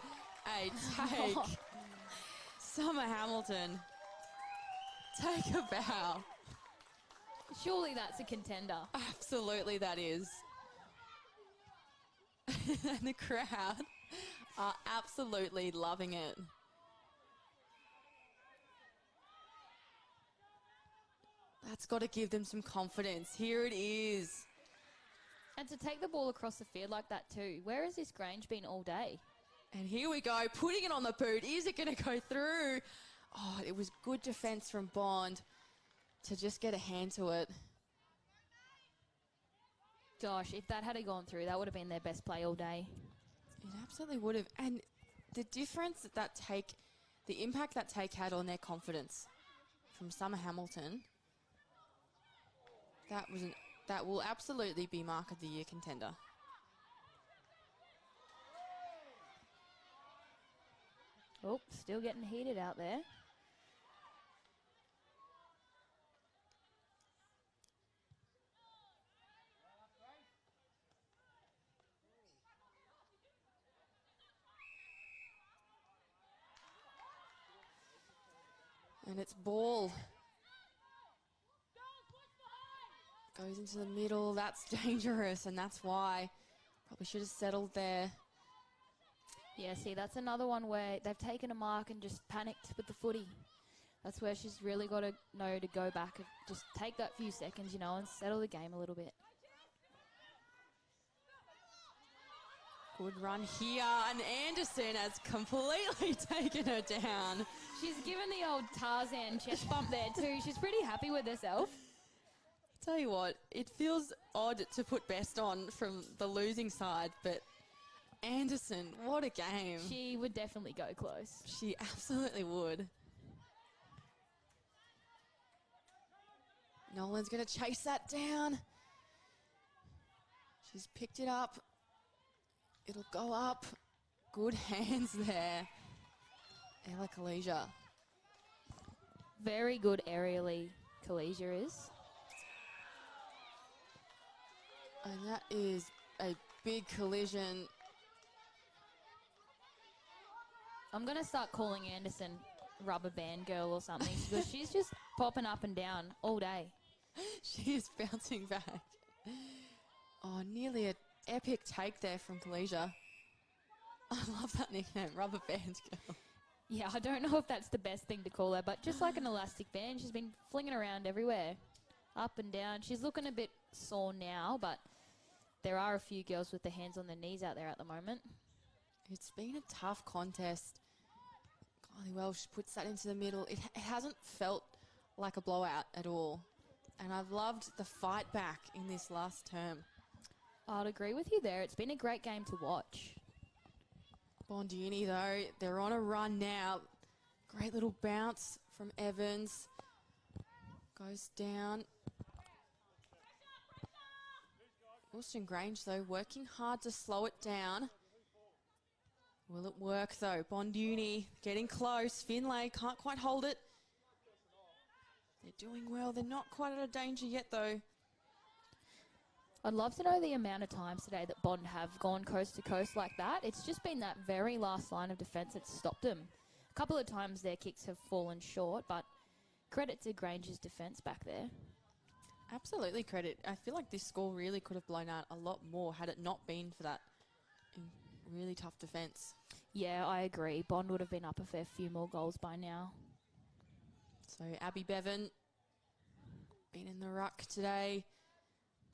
a take. Summer Hamilton. Take a bow.
surely that's a contender.
Absolutely that is. And the crowd are absolutely loving it. That's got to give them some confidence. Here it is.
And to take the ball across the field like that too. Where has this Grange been all day?
And here we go, putting it on the boot. Is it going to go through? Oh, it was good defence from Bond to just get a hand to it.
Gosh, if that had gone through, that would have been their best play all day.
It absolutely would have. And the difference that take, the impact that take had on their confidence from Summer Hamilton, that will absolutely be Mark of the Year contender.
Oh, still getting heated out there.
And it's ball. Goes into the middle. That's dangerous, and that's why. Probably should have settled there.
Yeah, see, that's another one where they've taken a mark and just panicked with the footy. That's where she's really got to know to go back and just take that few seconds, you know, and settle the game a little bit.
Good run here, and Anderson has completely taken her down.
She's given the old Tarzan chest bump there too. She's pretty happy with herself.
Tell you what, it feels odd to put best on from the losing side, but Anderson, what a game.
She would definitely go close.
She absolutely would. Nolan's going to chase that down. She's picked it up. It'll go up. Good hands there. Ella Kalesia.
Very good aerially, Kalesia is.
And that is a big collision.
I'm going to start calling Anderson Rubber Band Girl or something because she's just popping up and down all day.
She is bouncing back. Oh, nearly an epic take there from Kalesia. I love that nickname, Rubber Band Girl.
Yeah, I don't know if that's the best thing to call her, but just like an elastic band, she's been flinging around everywhere, up and down. She's looking a bit sore now, but there are a few girls with their hands on their knees out there at the moment.
It's been a tough contest. Golly Welsh puts that into the middle. It hasn't felt like a blowout at all. And I've loved the fight back in this last term.
I'd agree with you there. It's been a great game to watch.
Bondini, though, they're on a run now. Great little bounce from Evans. Goes down. Wilston Grange, though, working hard to slow it down. Will it work, though? Bondini getting close. Finlay can't quite hold it. They're doing well. They're not quite out of danger yet, though.
I'd love to know the amount of times today that Bond have gone coast to coast like that. It's just been that very last line of defence that's stopped them. A couple of times their kicks have fallen short, but credit to Grange's defence back there.
Absolutely credit. I feel like this score really could have blown out a lot more had it not been for that really tough defence.
Yeah, I agree. Bond would have been up a fair few more goals by now.
So Abby Bevan, been in the ruck today.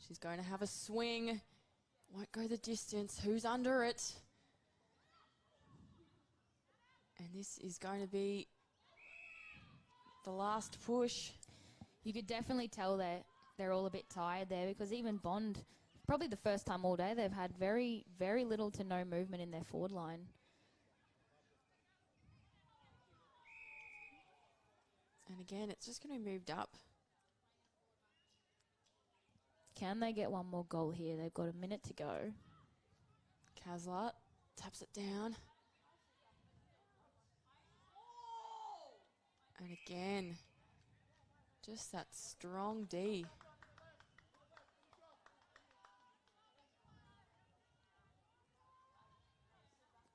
She's going to have a swing. Won't go the distance. Who's under it? And this is going to be the last push.
You could definitely tell that they're all a bit tired there because even Bond, probably the first time all day, they've had very, very little to no movement in their forward line.
And again, it's just going to be moved up.
Can they get one more goal here? They've got a minute to go.
Kazlat taps it down. And again, just that strong D.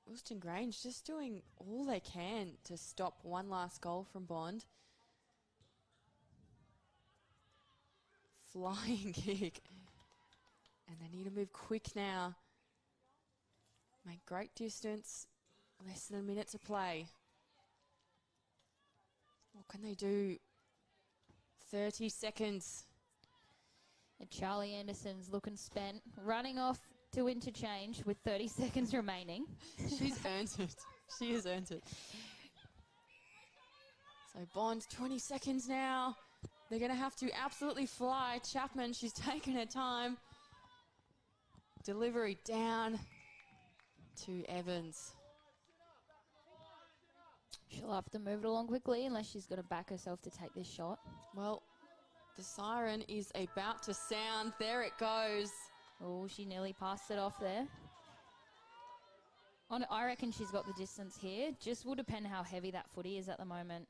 Wilston Grange just doing all they can to stop one last goal from Bond. Flying kick. And they need to move quick now. Make great distance. Less than a minute to play. What can they do? 30 seconds.
And Charlie Anderson's looking spent, running off to interchange with 30 seconds remaining.
She's earned it. She has earned it. So Bond, 20 seconds now. They're going to have to absolutely fly. Chapman, she's taken her time. Delivery down to Evans.
She'll have to move it along quickly unless she's going to back herself to take this shot.
Well, the siren is about to sound. There it goes.
Oh, she nearly passed it off there. I reckon she's got the distance here. Just will depend how heavy that footy is at the moment.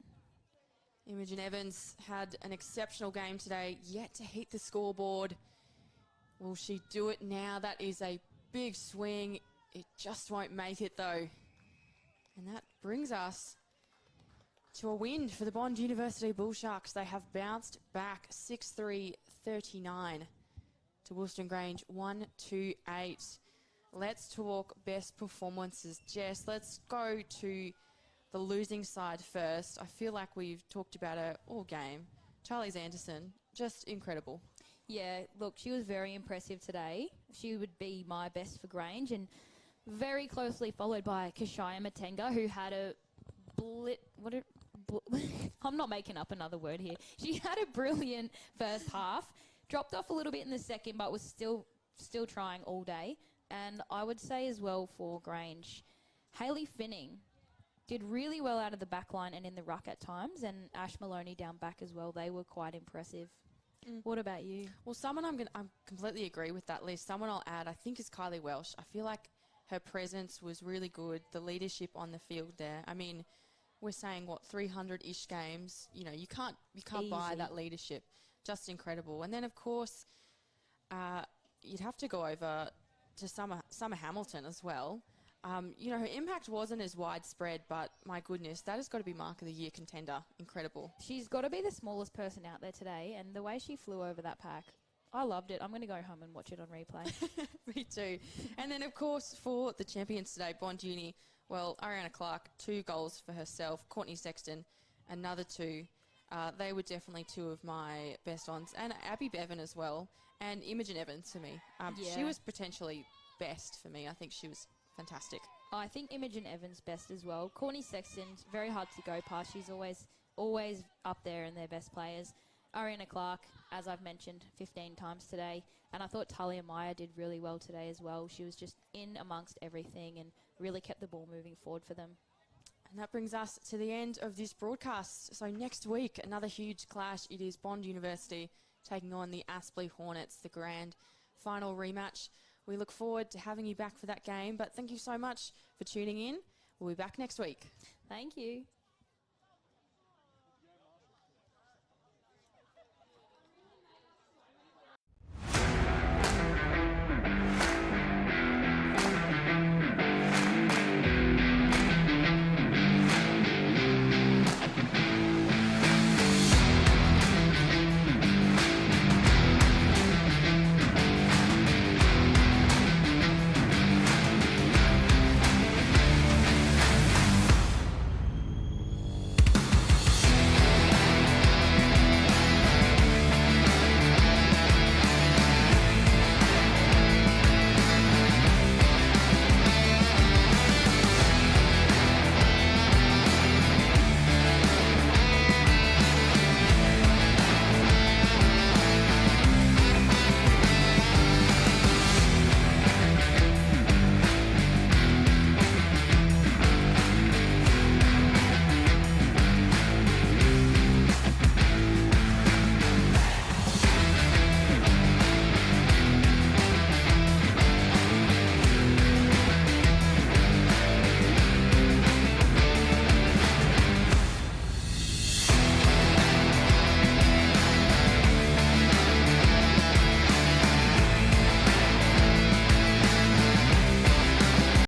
Imogen Evans had an exceptional game today, yet to hit the scoreboard. Will she do it now? That is a big swing. It just won't make it though. And that brings us to a win for the Bond University Bull Sharks. They have bounced back 6-3-39 to Wilston Grange 1-2-8. Let's talk best performances. Jess, let's go to the losing side first. I feel like we've talked about her all game. Charlie Anderson, just incredible.
Yeah, look, she was very impressive today. She would be my best for Grange, and very closely followed by Kashaya Matenga, who had a I'm not making up another word here. She had a brilliant first half, dropped off a little bit in the second, but was still trying all day. And I would say as well for Grange, Hayley Finning did really well out of the back line and in the ruck at times, and Ash Maloney down back as well. They were quite impressive. What about you?
Well, someone I completely agree with that list. Someone I'll add, I think, is Kylie Welsh. I feel like her presence was really good. The leadership on the field there. I mean, we're saying, 300-ish games. You know, you can't buy that leadership. Just incredible. And then, of course, you'd have to go over to Summer Hamilton as well. You know, her impact wasn't as widespread, but my goodness, that has got to be Mark of the Year contender. Incredible.
She's got to be the smallest person out there today, and the way she flew over that pack, I loved it. I'm going to go home and watch it on replay.
Me too. And then, of course, for the champions today, Bond Uni, well, Ariana Clark, 2 goals for herself. Courtney Sexton, another 2. They were definitely 2 of my best ons. And Abby Bevan as well. And Imogen Evans for me. She was potentially best for me. I think she was fantastic.
I think Imogen Evans best as well. Courtney Sexton's very hard to go past. She's always up there in their best players. Ariana Clark, as I've mentioned 15 times today. And I thought Talia Meyer did really well today as well. She was just in amongst everything and really kept the ball moving forward for them.
And that brings us to the end of this broadcast. So next week, another huge clash. It is Bond University taking on the Aspley Hornets, the grand final rematch. We look forward to having you back for that game. But thank you so much for tuning in. We'll be back next week.
Thank you.